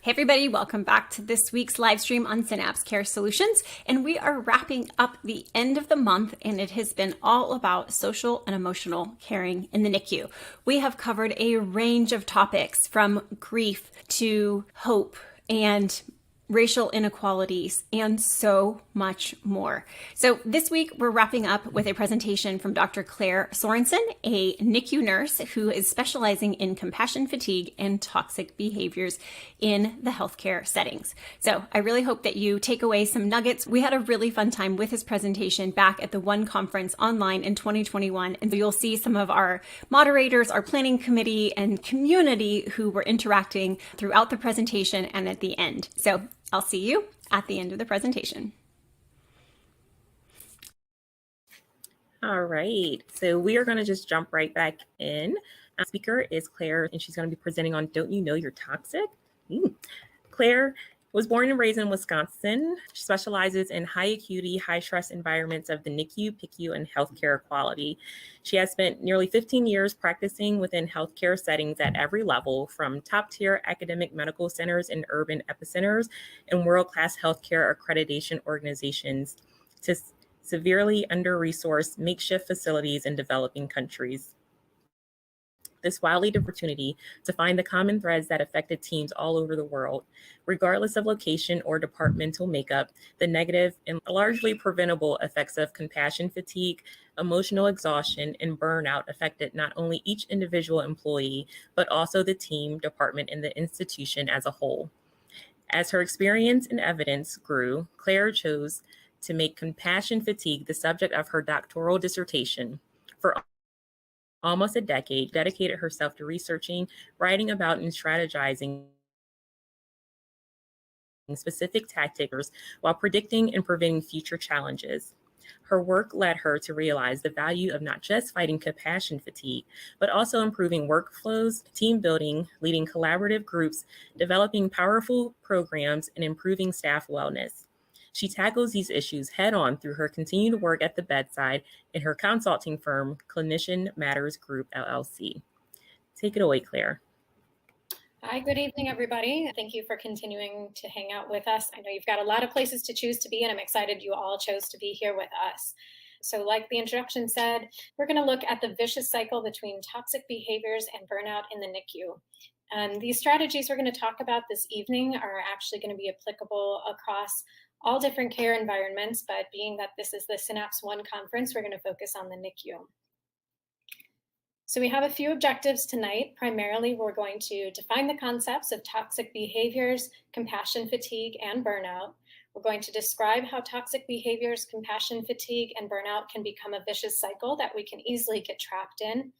Hey everybody, welcome back to this week's live stream on Synapse Care Solutions. And we are wrapping up the end of the month, and it has been all about social and emotional caring in the NICU. We have covered a range of topics from grief to hope and racial inequalities, and so much more. So this week, we're wrapping up with a presentation from Dr. Claire Sorenson, a NICU nurse who is specializing in compassion fatigue and toxic behaviors in the healthcare settings. So I really hope that you take away some nuggets. We had a really fun time with his presentation back at the One Conference online in 2021, and you'll see some of our moderators, our planning committee, and community who were interacting throughout the presentation and at the end. So I'll see you at the end of the presentation. All right, so we are going to just jump right back in. Our speaker is Claire, and she's going to be presenting on Don't You Know You're Toxic? Claire was born and raised in Wisconsin. She specializes in high acuity, high stress environments of the NICU, PICU, and healthcare quality. She has spent nearly 15 years practicing within healthcare settings at every level, from top tier academic medical centers and urban epicenters and world-class healthcare accreditation organizations to severely under-resourced makeshift facilities in developing countries. This wildly opportunity to find the common threads that affected teams all over the world, regardless of location or departmental makeup, the negative and largely preventable effects of compassion fatigue, emotional exhaustion, and burnout affected not only each individual employee, but also the team, department, and the institution as a whole. As her experience and evidence grew, Claire chose to make compassion fatigue the subject of her doctoral dissertation. For almost a decade, dedicated herself to researching, writing about, and strategizing specific tactics while predicting and preventing future challenges. Her work led her to realize the value of not just fighting compassion fatigue, but also improving workflows, team building, leading collaborative groups, developing powerful programs, and improving staff wellness. She tackles these issues head-on through her continued work at the bedside in her consulting firm, Clinician Matters Group, LLC. Take it away, Claire. Hi, good evening, everybody. Thank you for continuing to hang out with us. I know you've got a lot of places to choose to be, and I'm excited you all chose to be here with us. So like the introduction said, we're going to look at the vicious cycle between toxic behaviors and burnout in the NICU. And these strategies we're going to talk about this evening are actually going to be applicable across all different care environments, but being that this is the Synapse One conference, we're going to focus on the NICU. So we have a few objectives tonight. Primarily, we're going to define the concepts of toxic behaviors, compassion fatigue, and burnout. We're going to describe how toxic behaviors, compassion fatigue, and burnout can become a vicious cycle that we can easily get trapped in.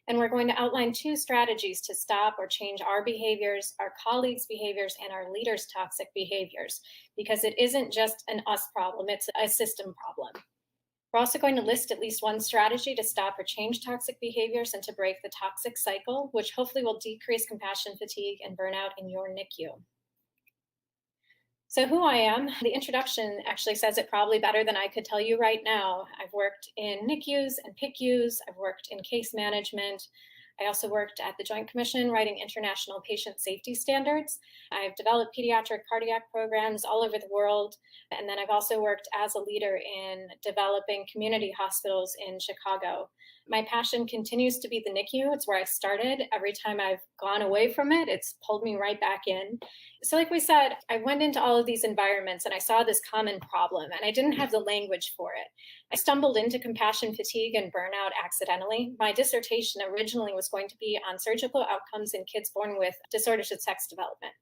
And we're going to outline 2 strategies to stop or change our behaviors, our colleagues' behaviors, and our leaders' toxic behaviors, because it isn't just an us problem, it's a system problem. We're also going to list at least one strategy to stop or change toxic behaviors and to break the toxic cycle, which hopefully will decrease compassion fatigue and burnout in your NICU. So who I am, the introduction actually says it probably better than I could tell you right now. I've worked in NICUs and PICUs. I've worked in case management. I also worked at the Joint Commission writing international patient safety standards. I've developed pediatric cardiac programs all over the world. And then I've also worked as a leader in developing community hospitals in Chicago. My passion continues to be the NICU. It's where I started. Every time I've gone away from it, it's pulled me right back in. So like we said, I went into all of these environments and I saw this common problem and I didn't have the language for it. I stumbled into compassion fatigue and burnout accidentally. My dissertation originally was going to be on surgical outcomes in kids born with disorders of sex development.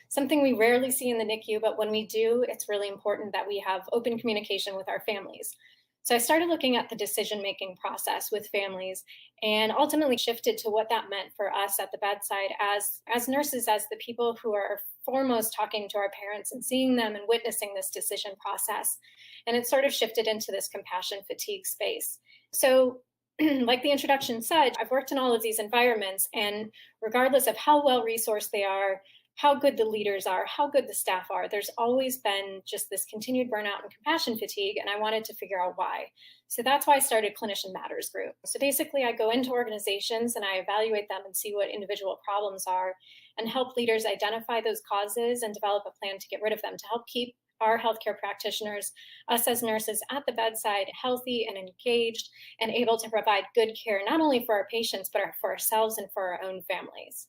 Something we rarely see in the NICU, but when we do, it's really important that we have open communication with our families. So I started looking at the decision-making process with families and ultimately shifted to what that meant for us at the bedside as nurses, as the people who are foremost talking to our parents and seeing them and witnessing this decision process. And it sort of shifted into this compassion fatigue space. So like the introduction said, I've worked in all of these environments, and regardless of how well resourced they are, how good the leaders are, how good the staff are, there's always been just this continued burnout and compassion fatigue, and I wanted to figure out why. So that's why I started Clinician Matters Group. So basically I go into organizations and I evaluate them and see what individual problems are, and help leaders identify those causes and develop a plan to get rid of them, to help keep our healthcare practitioners, us as nurses at the bedside, healthy and engaged and able to provide good care, not only for our patients, but for ourselves and for our own families.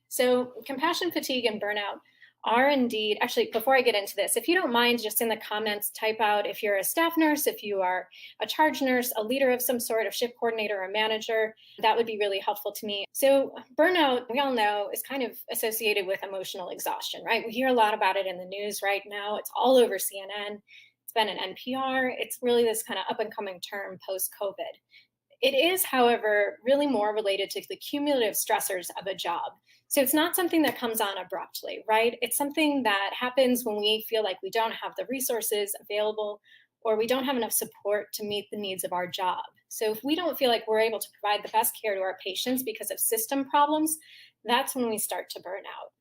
So compassion fatigue and burnout are indeed, actually, before I get into this, if you don't mind, just in the comments, type out if you're a staff nurse, if you are a charge nurse, a leader of some sort, of shift coordinator or manager, that would be really helpful to me. So burnout, we all know, is kind of associated with emotional exhaustion, right? We hear a lot about it in the news right now. It's all over CNN. It's been in NPR. It's really this kind of up and coming term post-COVID. It is, however, really more related to the cumulative stressors of a job. So it's not something that comes on abruptly, right? It's something that happens when we feel like we don't have the resources available or we don't have enough support to meet the needs of our job. So if we don't feel like we're able to provide the best care to our patients because of system problems, that's when we start to burn out.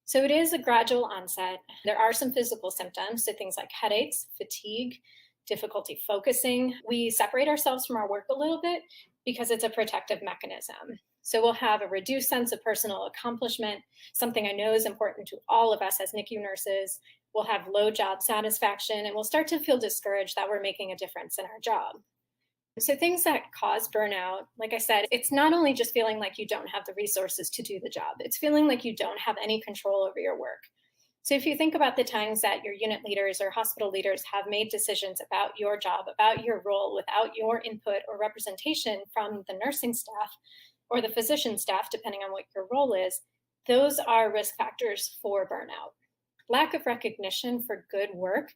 So it is a gradual onset. There are some physical symptoms, so things like headaches, fatigue, difficulty focusing. We separate ourselves from our work a little bit because it's a protective mechanism. So we'll have a reduced sense of personal accomplishment, something I know is important to all of us as NICU nurses. We'll have low job satisfaction, and we'll start to feel discouraged that we're making a difference in our job. So things that cause burnout, like I said, it's not only just feeling like you don't have the resources to do the job, it's feeling like you don't have any control over your work. So if you think about the times that your unit leaders or hospital leaders have made decisions about your job, about your role, without your input or representation from the nursing staff or the physician staff, depending on what your role is, those are risk factors for burnout. Lack of recognition for good work.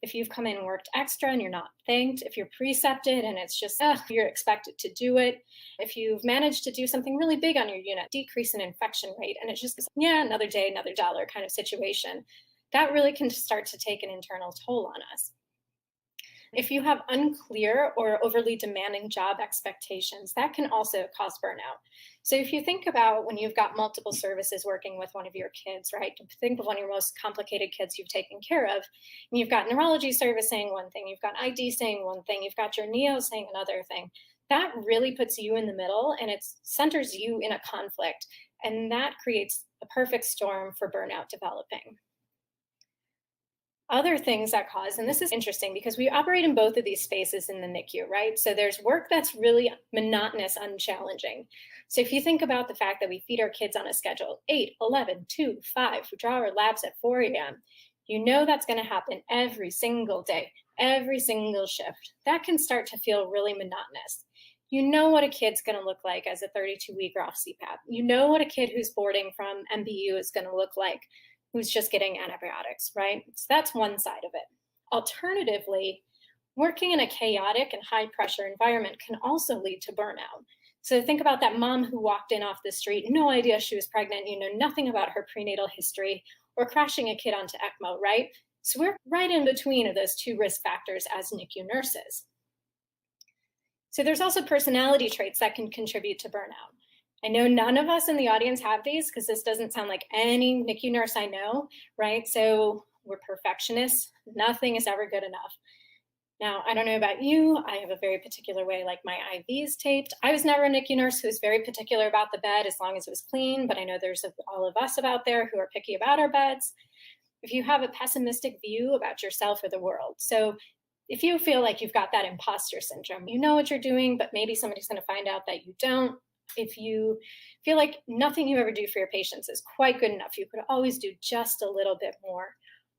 If you've come in and worked extra and you're not thanked, if you're precepted and it's just, you're expected to do it, if you've managed to do something really big on your unit, decrease in infection rate, and it's just, another day, another dollar kind of situation, that really can start to take an internal toll on us. If you have unclear or overly demanding job expectations, that can also cause burnout. So if you think about when you've got multiple services working with one of your kids, right? Think of one of your most complicated kids you've taken care of. And you've got neurology service saying one thing, you've got ID saying one thing, you've got your neo saying another thing. That really puts you in the middle and it centers you in a conflict. And that creates a perfect storm for burnout developing. Other things that cause, and this is interesting because we operate in both of these spaces in the NICU, right? So there's work that's really monotonous, unchallenging. So if you think about the fact that we feed our kids on a schedule, 8, 11, 2, 5, we draw our labs at 4 a.m., you know that's going to happen every single day, every single shift. That can start to feel really monotonous. You know what a kid's going to look like as a 32-week off CPAP. You know what a kid who's boarding from MBU is going to look like, who's just getting antibiotics, right? So that's one side of it. Alternatively, working in a chaotic and high pressure environment can also lead to burnout. So think about that mom who walked in off the street, no idea she was pregnant, you know nothing about her prenatal history, or crashing a kid onto ECMO, right? So we're right in between of those two risk factors as NICU nurses. So there's also personality traits that can contribute to burnout. I know none of us in the audience have these because this doesn't sound like any NICU nurse I know, right? So we're perfectionists. Nothing is ever good enough. Now, I don't know about you. I have a very particular way, like my IVs taped. I was never a NICU nurse who was very particular about the bed as long as it was clean, but I know there's all of us out there who are picky about our beds. If you have a pessimistic view about yourself or the world. So if you feel like you've got that imposter syndrome, you know what you're doing, but maybe somebody's going to find out that you don't. If you feel like nothing you ever do for your patients is quite good enough, you could always do just a little bit more.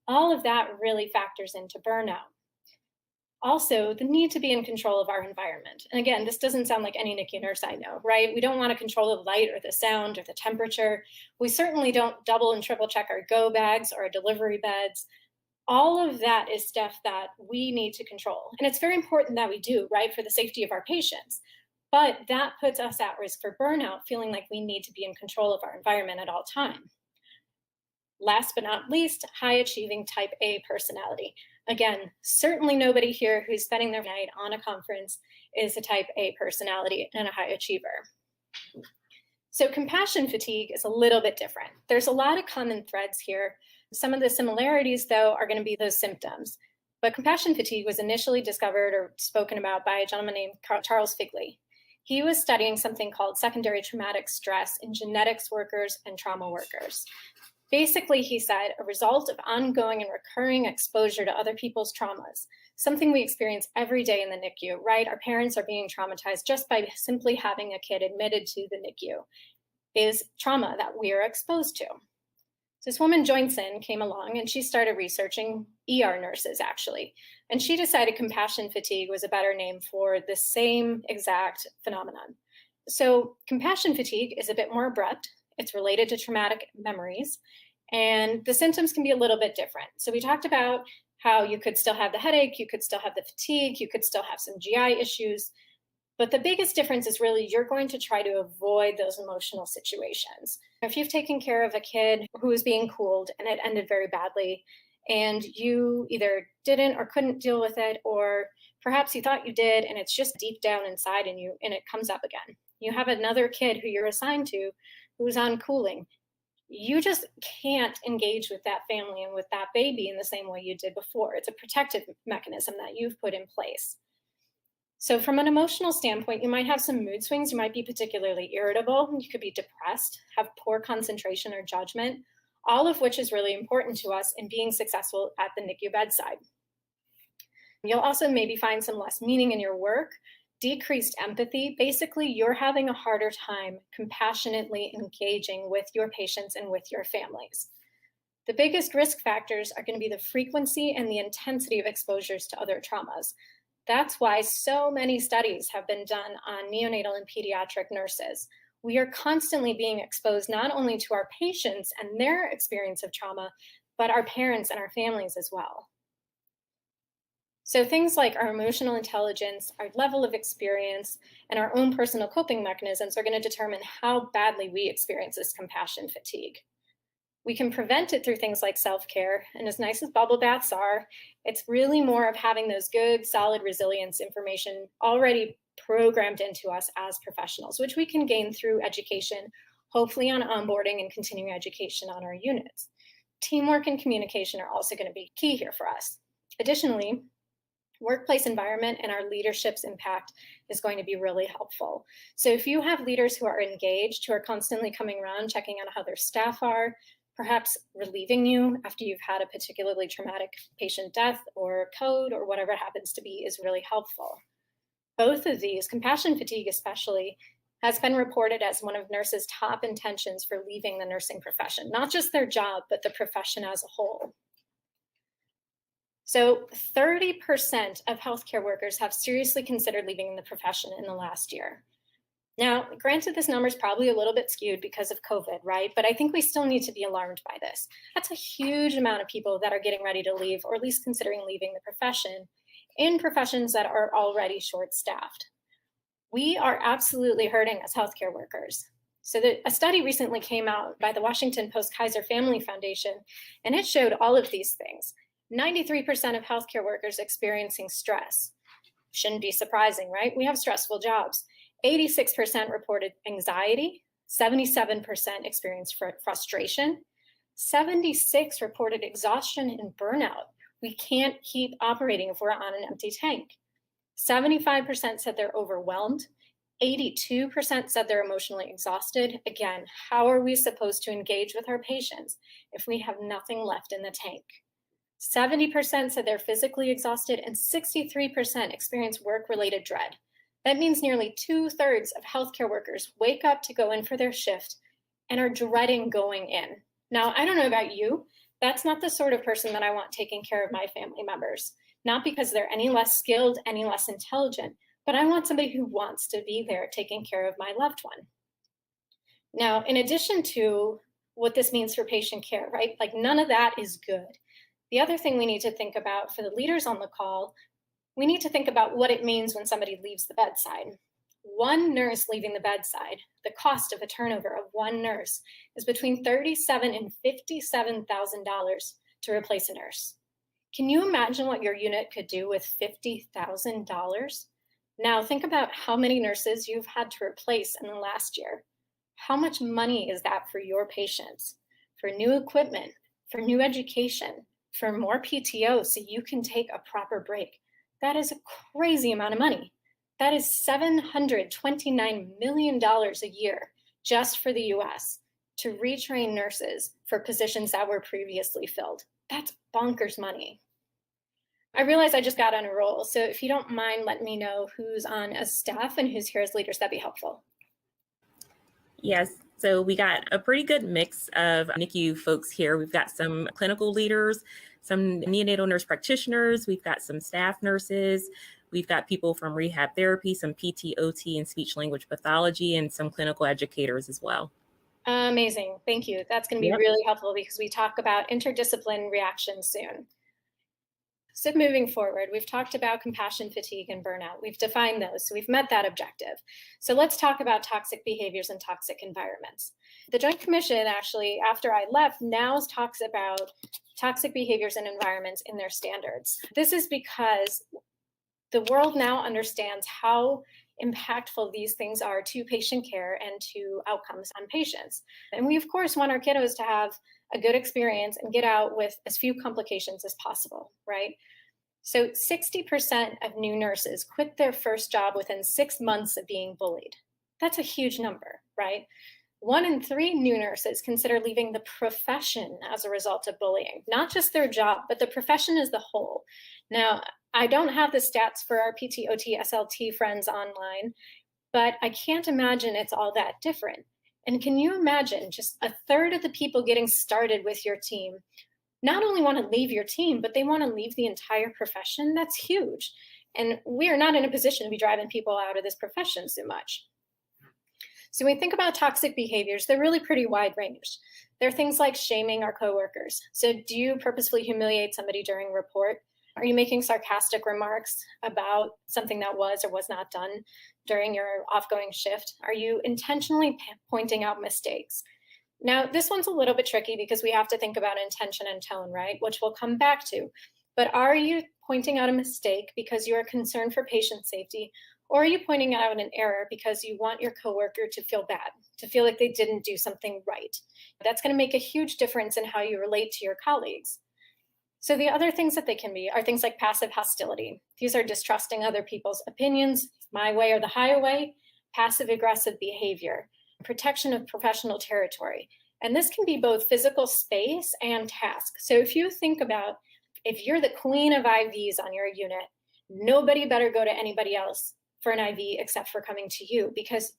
All of that really factors into burnout. Also, the need to be in control of our environment. And again, this doesn't sound like any NICU nurse I know, right? We don't want to control the light or the sound or the temperature. We certainly don't double and triple check our go bags or our delivery beds. All of that is stuff that we need to control. And it's very important that we do, right, for the safety of our patients. But that puts us at risk for burnout, feeling like we need to be in control of our environment at all times. Last but not least, high achieving type A personality. Again, certainly nobody here who's spending their night on a conference is a type A personality and a high achiever. So compassion fatigue is a little bit different. There's a lot of common threads here. Some of the similarities, though, are going to be those symptoms. But compassion fatigue was initially discovered or spoken about by a gentleman named Charles Figley. He was studying something called secondary traumatic stress in genetics workers and trauma workers. Basically, he said, a result of ongoing and recurring exposure to other people's traumas, something we experience every day in the NICU, right? Our parents are being traumatized just by simply having a kid admitted to the NICU, is trauma that we are exposed to. This woman, Sorenson, came along and she started researching ER nurses, actually. And she decided compassion fatigue was a better name for the same exact phenomenon. So compassion fatigue is a bit more abrupt. It's related to traumatic memories, and the symptoms can be a little bit different. So we talked about how you could still have the headache, you could still have the fatigue, you could still have some GI issues. But the biggest difference is really you're going to try to avoid those emotional situations. If you've taken care of a kid who was being cooled and it ended very badly, and you either didn't or couldn't deal with it, or perhaps you thought you did and it's just deep down inside in you and it comes up again. You have another kid who you're assigned to who's on cooling. You just can't engage with that family and with that baby in the same way you did before. It's a protective mechanism that you've put in place. So from an emotional standpoint, you might have some mood swings. You might be particularly irritable. You could be depressed, have poor concentration or judgment, all of which is really important to us in being successful at the NICU bedside. You'll also maybe find some less meaning in your work, decreased empathy. Basically, you're having a harder time compassionately engaging with your patients and with your families. The biggest risk factors are going to be the frequency and the intensity of exposures to other traumas. That's why so many studies have been done on neonatal and pediatric nurses. We are constantly being exposed not only to our patients and their experience of trauma, but our parents and our families as well. So things like our emotional intelligence, our level of experience, and our own personal coping mechanisms are going to determine how badly we experience this compassion fatigue. We can prevent it through things like self-care, and as nice as bubble baths are, it's really more of having those good, solid resilience information already programmed into us as professionals, which we can gain through education, hopefully on onboarding and continuing education on our units. Teamwork and communication are also going to be key here for us. Additionally, workplace environment and our leadership's impact is going to be really helpful. So if you have leaders who are engaged, who are constantly coming around, checking on how their staff are, perhaps relieving you after you've had a particularly traumatic patient death or code or whatever it happens to be, is really helpful. Both of these, compassion fatigue especially, has been reported as one of nurses' top intentions for leaving the nursing profession, not just their job, but the profession as a whole. So 30% of healthcare workers have seriously considered leaving the profession in the last year. Now, granted, this number is probably a little bit skewed because of COVID, right? But I think we still need to be alarmed by this. That's a huge amount of people that are getting ready to leave, or at least considering leaving the profession, in professions that are already short-staffed. We are absolutely hurting as healthcare workers. So a study recently came out by the Washington Post-Kaiser Family Foundation, and it showed all of these things. 93% of healthcare workers experiencing stress. Shouldn't be surprising, right? We have stressful jobs. 86% reported anxiety, 77% experienced frustration, 76% reported exhaustion and burnout. We can't keep operating if we're on an empty tank. 75% said they're overwhelmed. 82% said they're emotionally exhausted. Again, how are we supposed to engage with our patients if we have nothing left in the tank? 70% said they're physically exhausted, and 63% experience work-related dread. That means nearly 2/3 of healthcare workers wake up to go in for their shift and are dreading going in. Now, I don't know about you, that's not the sort of person that I want taking care of my family members. Not because they're any less skilled, any less intelligent, but I want somebody who wants to be there taking care of my loved one. Now, in addition to what this means for patient care, right? Like none of that is good. The other thing we need to think about for the leaders on the call, we need to think about what it means when somebody leaves the bedside. One nurse leaving the bedside, the cost of a turnover of one nurse is between $37,000 and $57,000 to replace a nurse. Can you imagine what your unit could do with $50,000? Now think about how many nurses you've had to replace in the last year. How much money is that for your patients? For new equipment, for new education, for more PTO so you can take a proper break. That is a crazy amount of money. That is $729 million a year just for the US to retrain nurses for positions that were previously filled. That's bonkers money. I realize I just got on a roll, so if you don't mind, let me know who's on as staff and who's here as leaders. That'd be helpful. Yes, so we got a pretty good mix of NICU folks here. We've got some clinical leaders, some neonatal nurse practitioners, we've got some staff nurses, we've got people from rehab therapy, some PT, OT, and speech language pathology, and some clinical educators as well. Amazing. Thank you. That's going to be really helpful because we talk about interdiscipline reactions soon. So moving forward, we've talked about compassion fatigue and burnout. We've defined those, so we've met that objective. So let's talk about toxic behaviors and toxic environments. The Joint Commission actually, after I left, now talks about toxic behaviors and environments in their standards. This is because the world now understands how impactful these things are to patient care and to outcomes on patients. And we, of course, want our kiddos to have a good experience and get out with as few complications as possible, right? So 60% of new nurses quit their first job within 6 months of being bullied. That's a huge number, right? 1 in 3 new nurses consider leaving the profession as a result of bullying, not just their job, but the profession as the whole. Now, I don't have the stats for our PT, OT, SLT friends online, but I can't imagine it's all that different. And can you imagine just a third of the people getting started with your team not only want to leave your team, but they want to leave the entire profession? That's huge. And we are not in a position to be driving people out of this profession so much. So when we think about toxic behaviors, they're really pretty wide range. There are things like shaming our coworkers. So do you purposefully humiliate somebody during report? Are you making sarcastic remarks about something that was or was not done during your offgoing shift? Are you intentionally pointing out mistakes? Now, this one's a little bit tricky because we have to think about intention and tone, right? Which we'll come back to. But are you pointing out a mistake because you are concerned for patient safety? Or are you pointing out an error because you want your coworker to feel bad, to feel like they didn't do something right? That's going to make a huge difference in how you relate to your colleagues. So the other things that they can be are things like passive hostility. These are distrusting other people's opinions, my way or the highway, passive aggressive behavior, protection of professional territory. And this can be both physical space and task. So if you think about, if you're the queen of IVs on your unit, nobody better go to anybody else for an IV except for coming to you, because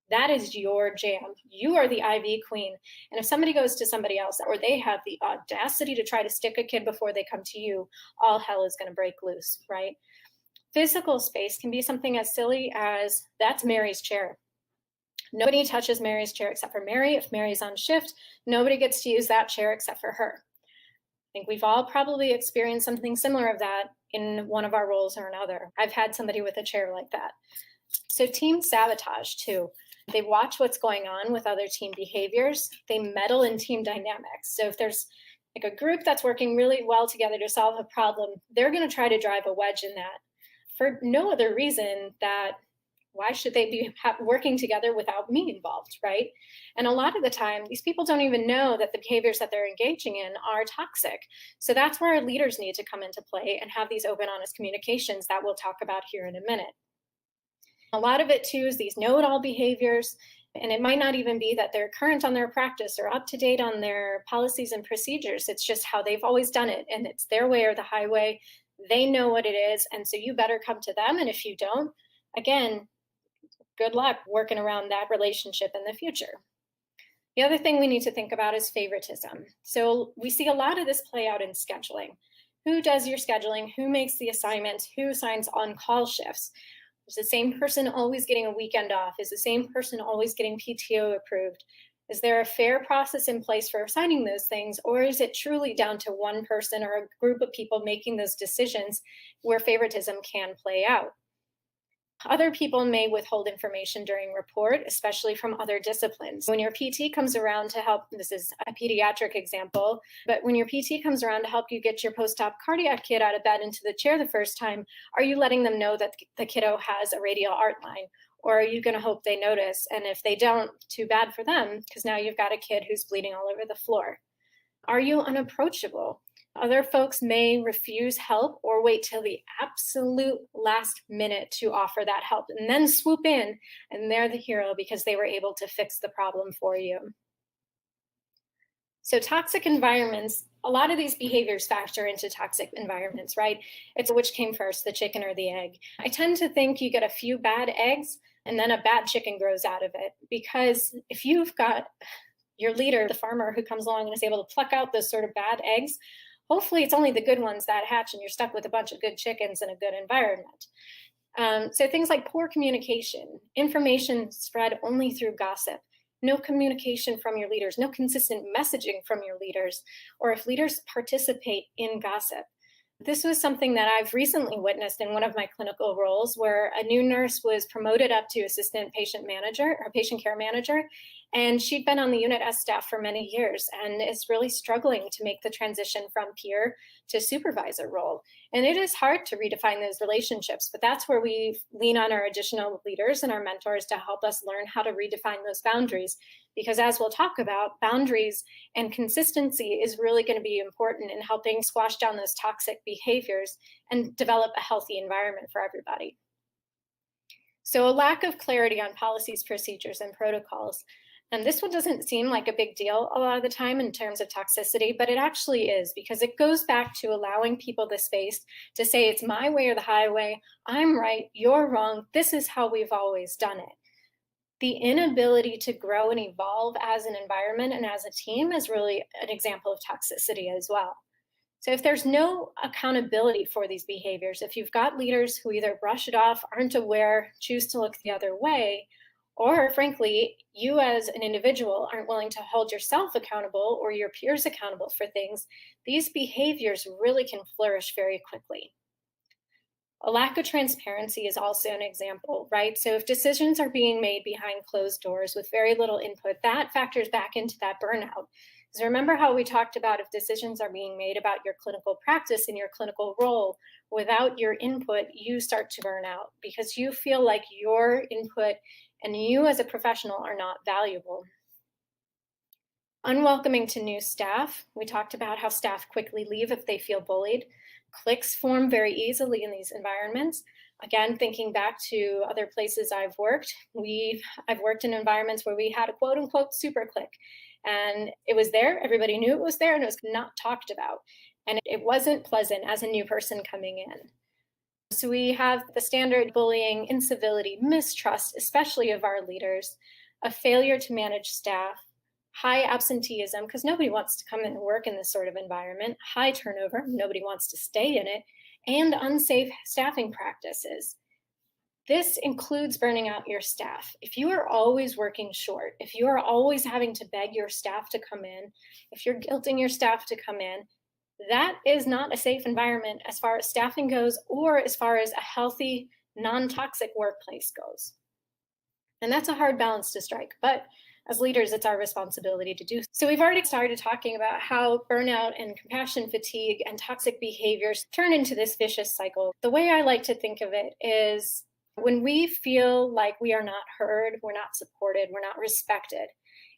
that is your jam. You are the IV queen. And if somebody goes to somebody else, or they have the audacity to try to stick a kid before they come to you, all hell is going to break loose, right? Physical space can be something as silly as, that's Mary's chair. Nobody touches Mary's chair except for Mary. If Mary's on shift, nobody gets to use that chair except for her. I think we've all probably experienced something similar of that in one of our roles or another. I've had somebody with a chair like that. So team sabotage too. They watch what's going on with other team behaviors. They meddle in team dynamics. So if there's like a group that's working really well together to solve a problem, they're going to try to drive a wedge in that for no other reason that why should they be working together without me involved, right? And a lot of the time, these people don't even know that the behaviors that they're engaging in are toxic. So that's where our leaders need to come into play and have these open, honest communications that we'll talk about here in a minute. A lot of it too is these know-it-all behaviors, and it might not even be that they're current on their practice or up to date on their policies and procedures. It's just how they've always done it, and it's their way or the highway. They know what it is, and so you better come to them. And if you don't, again, good luck working around that relationship in the future. The other thing we need to think about is favoritism. So we see a lot of this play out in scheduling. Who does your scheduling? Who makes the assignments? Who assigns on-call shifts? Is the same person always getting a weekend off? Is the same person always getting PTO approved? Is there a fair process in place for assigning those things? Or is it truly down to one person or a group of people making those decisions where favoritism can play out? Other people may withhold information during report, especially from other disciplines. When your PT comes around to help, this is a pediatric example, but when your PT comes around to help you get your post-op cardiac kid out of bed into the chair the first time, are you letting them know that the kiddo has a radial art line? Or are you going to hope they notice? And if they don't, too bad for them, because now you've got a kid who's bleeding all over the floor. Are you unapproachable? Other folks may refuse help or wait till the absolute last minute to offer that help and then swoop in, and they're the hero because they were able to fix the problem for you. So toxic environments, a lot of these behaviors factor into toxic environments, right? It's which came first, the chicken or the egg. I tend to think you get a few bad eggs and then a bad chicken grows out of it. Because if you've got your leader, the farmer who comes along and is able to pluck out those sort of bad eggs, hopefully it's only the good ones that hatch and you're stuck with a bunch of good chickens in a good environment. So things like poor communication, information spread only through gossip, no communication from your leaders, no consistent messaging from your leaders, or if leaders participate in gossip. This was something that I've recently witnessed in one of my clinical roles where a new nurse was promoted up to assistant patient manager or patient care manager. And she'd been on the unit as staff for many years and is really struggling to make the transition from peer to supervisor role. And it is hard to redefine those relationships, but that's where we lean on our additional leaders and our mentors to help us learn how to redefine those boundaries. Because as we'll talk about, boundaries and consistency is really going to be important in helping squash down those toxic behaviors and develop a healthy environment for everybody. So a lack of clarity on policies, procedures, and protocols. And this one doesn't seem like a big deal a lot of the time in terms of toxicity, but it actually is, because it goes back to allowing people the space to say, it's my way or the highway, I'm right, you're wrong, this is how we've always done it. The inability to grow and evolve as an environment and as a team is really an example of toxicity as well. So if there's no accountability for these behaviors, if you've got leaders who either brush it off, aren't aware, choose to look the other way, or frankly, you as an individual aren't willing to hold yourself accountable or your peers accountable for things, these behaviors really can flourish very quickly. A lack of transparency is also an example, right? So if decisions are being made behind closed doors with very little input, that factors back into that burnout. Because remember how we talked about if decisions are being made about your clinical practice and your clinical role without your input, you start to burn out because you feel like your input and you as a professional are not valuable. Unwelcoming to new staff. We talked about how staff quickly leave if they feel bullied. Cliques form very easily in these environments. Again, thinking back to other places I've worked, I've worked in environments where we had a quote unquote super clique. And it was there, everybody knew it was there, and it was not talked about. And it wasn't pleasant as a new person coming in. So we have the standard bullying, incivility, mistrust, especially of our leaders, a failure to manage staff, high absenteeism, because nobody wants to come in and work in this sort of environment, high turnover, nobody wants to stay in it, and unsafe staffing practices. This includes burning out your staff. If you are always working short, if you are always having to beg your staff to come in, if you're guilting your staff to come in, that is not a safe environment as far as staffing goes or as far as a healthy, non-toxic workplace goes. And that's a hard balance to strike, but as leaders, it's our responsibility to do. So we've already started talking about how burnout and compassion fatigue and toxic behaviors turn into this vicious cycle. The way I like to think of it is when we feel like we are not heard, we're not supported, we're not respected,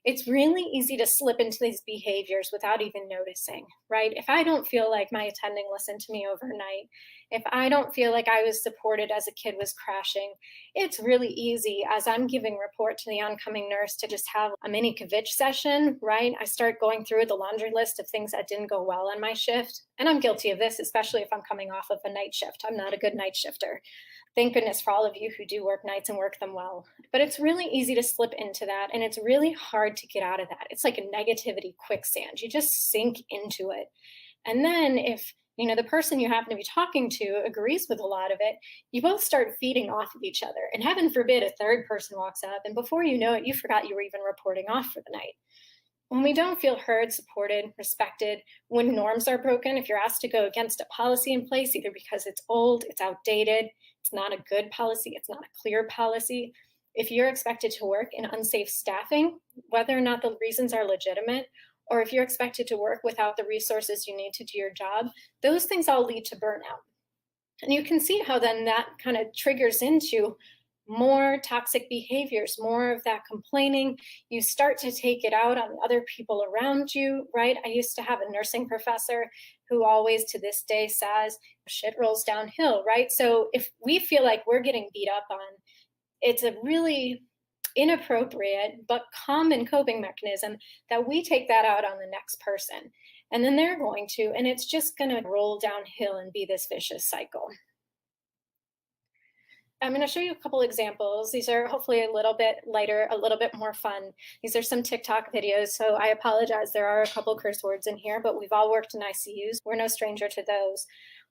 it's really easy to slip into these behaviors without even noticing, right? If I don't feel like my attending listened to me overnight, if I don't feel like I was supported as a kid was crashing, it's really easy as I'm giving report to the oncoming nurse to just have a mini kvetch session, right? I start going through the laundry list of things that didn't go well on my shift. And I'm guilty of this, especially if I'm coming off of a night shift. I'm not a good night shifter. Thank goodness for all of you who do work nights and work them well. But it's really easy to slip into that, and it's really hard to get out of that. It's like a negativity quicksand. You just sink into it. And then if the person you happen to be talking to agrees with a lot of it, you both start feeding off of each other. And heaven forbid a third person walks up, and before you know it, you forgot you were even reporting off for the night. When we don't feel heard, supported, respected, when norms are broken, if you're asked to go against a policy in place, either because it's old, it's outdated, it's not a good policy, it's not a clear policy, if you're expected to work in unsafe staffing, whether or not the reasons are legitimate, or if you're expected to work without the resources you need to do your job, those things all lead to burnout. And you can see how then that kind of triggers into more toxic behaviors, more of that complaining. You start to take it out on other people around you, right? I used to have a nursing professor who always to this day says, shit rolls downhill, right? So if we feel like we're getting beat up on, it's a really inappropriate but common coping mechanism that we take that out on the next person. And then they're going to, and it's just going to roll downhill and be this vicious cycle. I'm going to show you a couple examples. These are hopefully a little bit lighter, a little bit more fun. These are some TikTok videos, so I apologize. There are a couple curse words in here, but we've all worked in ICUs. We're no stranger to those.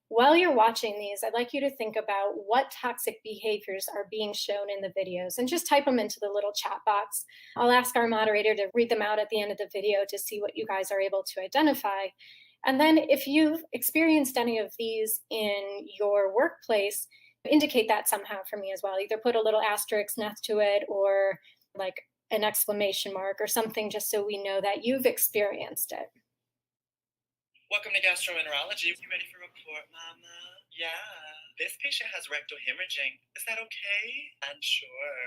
While you're watching these, I'd like you to think about what toxic behaviors are being shown in the videos and just type them into the little chat box. I'll ask our moderator to read them out at the end of the video to see what you guys are able to identify. And then if you've experienced any of these in your workplace, indicate that somehow for me as well. Either put a little asterisk next to it or like an exclamation mark or something just so we know that you've experienced it. Welcome to gastroenterology. You ready for a report, Mama? Yeah. This patient has rectal hemorrhaging. Is that okay? I'm sure.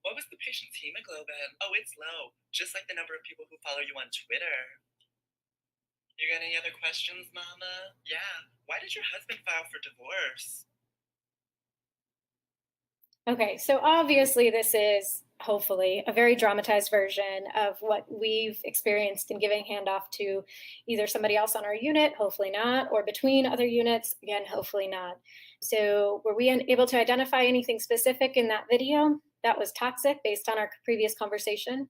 What was the patient's hemoglobin? Oh, it's low. Just like the number of people who follow you on Twitter. You got any other questions, Mama? Yeah. Why did your husband file for divorce? Okay, so obviously this is hopefully a very dramatized version of what we've experienced in giving handoff to either somebody else on our unit, hopefully not, or between other units, again, hopefully not. So were we able to identify anything specific in that video that was toxic based on our previous conversation?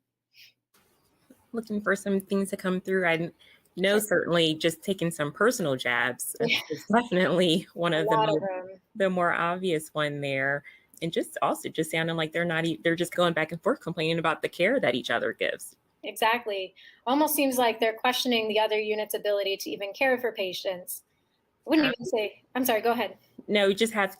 Looking for some things to come through. I know certainly just taking some personal jabs is definitely one of the more obvious one there. And just also just sounding like they're just going back and forth complaining about the care that each other gives. Exactly. Almost seems like they're questioning the other unit's ability to even care for patients. I wouldn't even say, I'm sorry, go ahead. No, you just have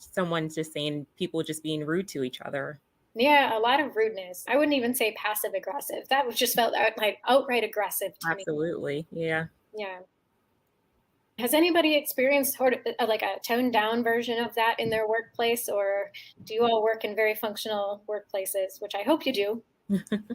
someone just saying people just being rude to each other. Yeah, a lot of rudeness. I wouldn't even say passive aggressive. That just felt like outright aggressive to me. Absolutely. Yeah. Yeah. Has anybody experienced sort of like a toned down version of that in their workplace, or do you all work in very functional workplaces, which I hope you do?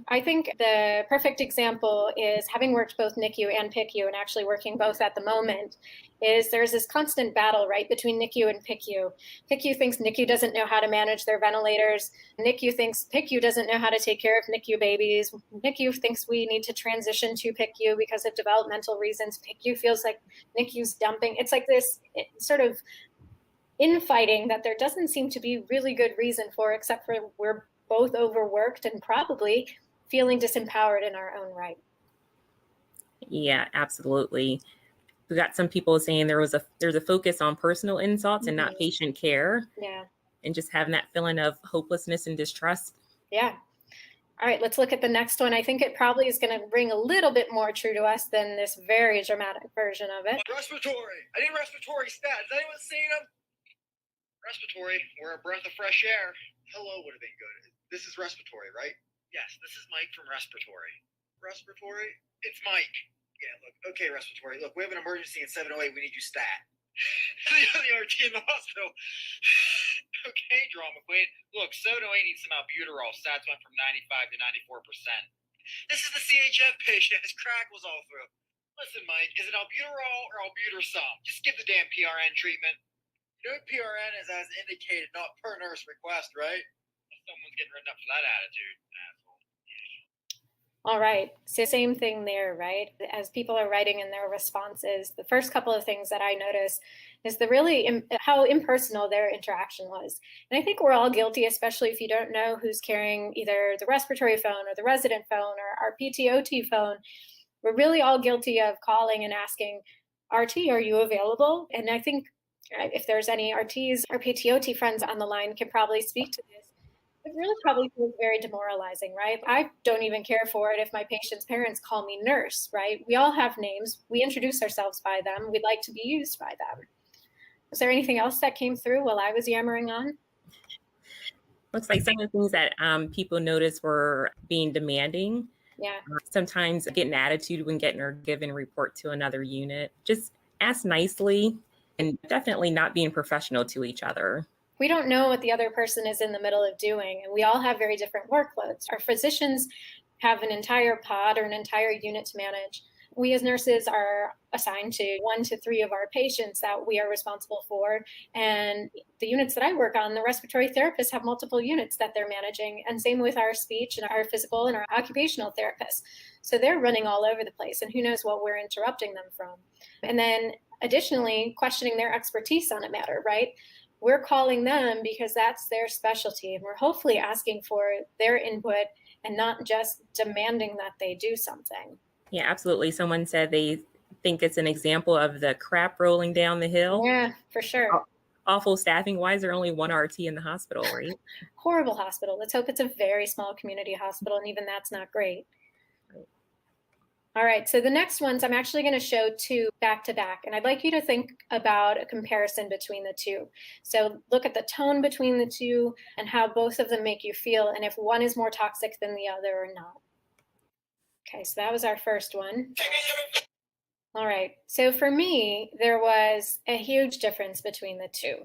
I think the perfect example is having worked both NICU and PICU and actually working both at the moment is there's this constant battle, right, between NICU and PICU. PICU thinks NICU doesn't know how to manage their ventilators. NICU thinks PICU doesn't know how to take care of NICU babies. NICU thinks we need to transition to PICU because of developmental reasons. PICU feels like NICU's dumping. It's like this sort of infighting that there doesn't seem to be really good reason for, except for we're both overworked and probably feeling disempowered in our own right. Yeah, absolutely. We got some people saying there's a focus on personal insults and not patient care. Yeah. And just having that feeling of hopelessness and distrust. Yeah. All right, let's look at the next one. I think it probably is going to ring a little bit more true to us than this very dramatic version of it. Respiratory. I need respiratory stats. Has anyone seen them? Respiratory. We're a breath of fresh air. Hello would have been good. This is respiratory, right? Yes, this is Mike from respiratory. Respiratory? It's Mike. Yeah, look. Okay, respiratory. Look, we have an emergency in 708. We need you stat. The RT in the hospital. Okay, drama queen. Look, 708 needs some albuterol. Stats went from 95 to 94%. This is the CHF patient. His crack was all through. Listen, Mike, is it albuterol or albuterol? Just give the damn PRN treatment. You know what PRN is as indicated, not per nurse request, right? Someone's getting written up for that attitude, asshole. All right, so same thing there, right? As people are writing in their responses, the first couple of things that I notice is how impersonal their interaction was. And I think we're all guilty, especially if you don't know who's carrying either the respiratory phone or the resident phone or our PTOT phone. We're really all guilty of calling and asking, RT, are you available? And I think if there's any RTs or PTOT friends on the line can probably speak to this. It really probably feels very demoralizing, right? I don't even care for it if my patient's parents call me nurse, right? We all have names. We introduce ourselves by them. We'd like to be used by them. Was there anything else that came through while I was yammering on? Looks like some of the things that people noticed were being demanding. Yeah. Sometimes getting attitude when getting or giving a report to another unit. Just ask nicely and definitely not being professional to each other. We don't know what the other person is in the middle of doing, and we all have very different workloads. Our physicians have an entire pod or an entire unit to manage. We as nurses are assigned to 1 to 3 of our patients that we are responsible for. And the units that I work on, the respiratory therapists have multiple units that they're managing. And same with our speech and our physical and our occupational therapists. So they're running all over the place, and who knows what we're interrupting them from. And then additionally, questioning their expertise on a matter, right? We're calling them because that's their specialty. And we're hopefully asking for their input and not just demanding that they do something. Yeah, absolutely. Someone said they think it's an example of the crap rolling down the hill. Yeah, for sure. Awful staffing. Why is there only one RT in the hospital, right? Horrible hospital. Let's hope it's a very small community hospital, and even that's not great. Right. All right, so the next ones I'm actually going to show 2 back to back, and I'd like you to think about a comparison between the 2. So look at the tone between the 2 and how both of them make you feel, and if one is more toxic than the other or not. Okay, so that was our first one. All right, so for me, there was a huge difference between the 2.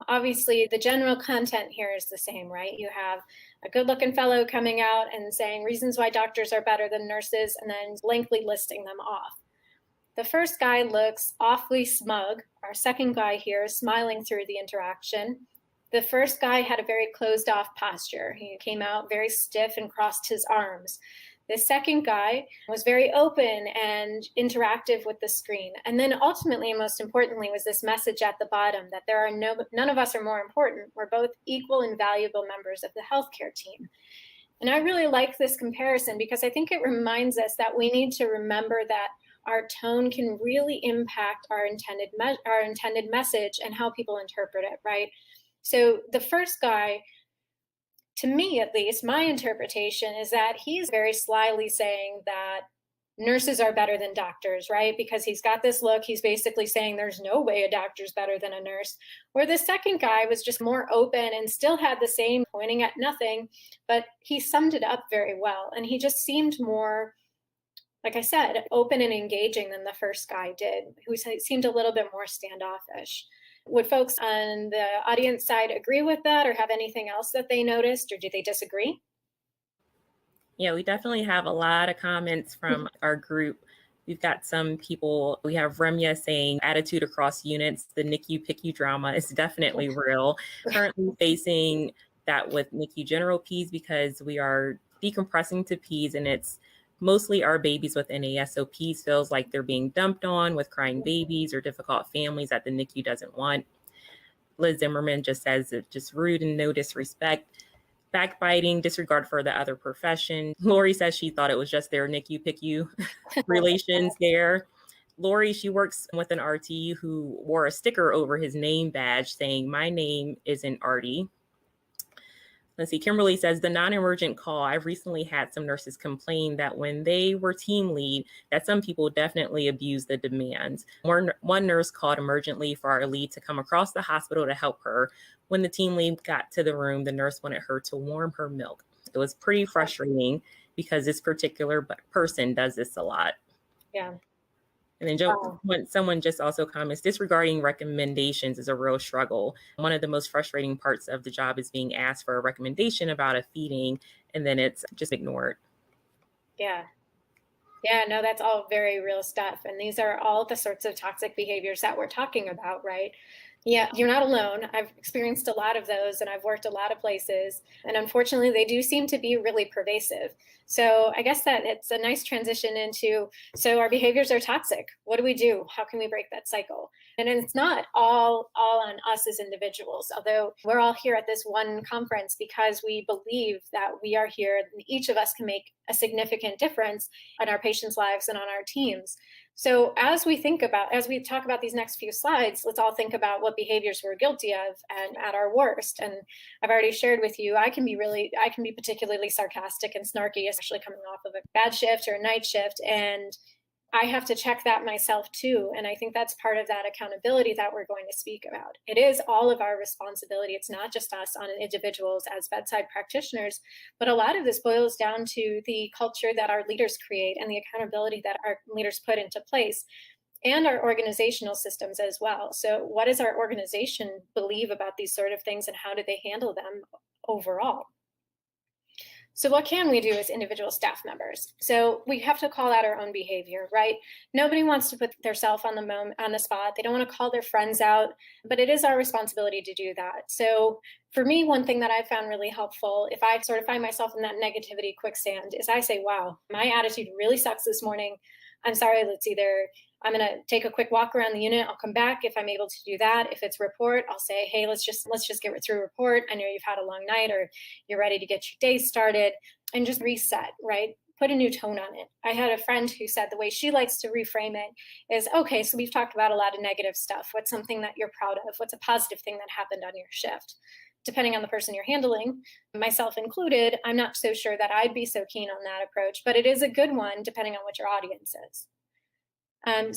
Obviously, the general content here is the same, right? You have a good-looking fellow coming out and saying reasons why doctors are better than nurses, and then lengthily listing them off. The first guy looks awfully smug. Our second guy here is smiling through the interaction. The first guy had a very closed-off posture. He came out very stiff and crossed his arms. The second guy was very open and interactive with the screen. And then ultimately, most importantly, was this message at the bottom that none of us are more important. We're both equal and valuable members of the healthcare team. And I really like this comparison because I think it reminds us that we need to remember that our tone can really impact our intended message and how people interpret it, right? So the first guy, to me at least, my interpretation is that he's very slyly saying that nurses are better than doctors, right? Because he's got this look, he's basically saying there's no way a doctor's better than a nurse. Where the second guy was just more open and still had the same pointing at nothing, but he summed it up very well. And he just seemed more, like I said, open and engaging than the first guy did, who seemed a little bit more standoffish. Would folks on the audience side agree with that or have anything else that they noticed, or do they disagree? Yeah, we definitely have a lot of comments from our group. We've got some people, we have Remya saying attitude across units, the NICU PICU drama is definitely real. Currently facing that with NICU general peds because we are decompressing to peds and it's mostly our babies with NAS. So peds feels like they're being dumped on with crying babies or difficult families that the NICU doesn't want. Liz Zimmerman just says it's just rude and no disrespect. Backbiting, disregard for the other profession. Lori says she thought it was just their NICU PICU relations there. Lori, she works with an RT who wore a sticker over his name badge saying, "My name isn't Artie." Let's see, Kimberly says, the non-emergent call, I've recently had some nurses complain that when they were team lead, that some people definitely abused the demands. One nurse called emergently for our lead to come across the hospital to help her. When the team lead got to the room, the nurse wanted her to warm her milk. It was pretty frustrating because this particular person does this a lot. Yeah. And then someone just also comments, disregarding recommendations is a real struggle. One of the most frustrating parts of the job is being asked for a recommendation about a feeding, and then it's just ignored. Yeah. Yeah, no, that's all very real stuff. And these are all the sorts of toxic behaviors that we're talking about, right? Yeah, you're not alone. I've experienced a lot of those and I've worked a lot of places. And unfortunately, they do seem to be really pervasive. So I guess that it's a nice transition into, so our behaviors are toxic. What do we do? How can we break that cycle? And it's not all on us as individuals, although we're all here at this one conference because we believe that we are here and each of us can make a significant difference in our patients' lives and on our teams. So as we talk about these next few slides, let's all think about what behaviors we're guilty of and at our worst. And I've already shared with you, I can be particularly sarcastic and snarky, especially coming off of a bad shift or a night shift. And I have to check that myself too. And I think that's part of that accountability that we're going to speak about. It is all of our responsibility. It's not just us on individuals as bedside practitioners, but a lot of this boils down to the culture that our leaders create and the accountability that our leaders put into place. and our organizational systems as well. So what does our organization believe about these sort of things, and how do they handle them overall? So what can we do as individual staff members? So we have to call out our own behavior, right? Nobody wants to put themselves on the spot. They don't want to call their friends out, but it is our responsibility to do that. So for me, one thing that I found really helpful, if I sort of find myself in that negativity quicksand, is I say, wow, my attitude really sucks this morning. I'm sorry, I'm going to take a quick walk around the unit. I'll come back if I'm able to do that. If it's report, I'll say, hey, let's just get through report. I know you've had a long night, or you're ready to get your day started, and just reset, right? Put a new tone on it. I had a friend who said the way she likes to reframe it is, okay, so we've talked about a lot of negative stuff. What's something that you're proud of? What's a positive thing that happened on your shift? Depending on the person you're handling, myself included, I'm not so sure that I'd be so keen on that approach, but it is a good one depending on what your audience is.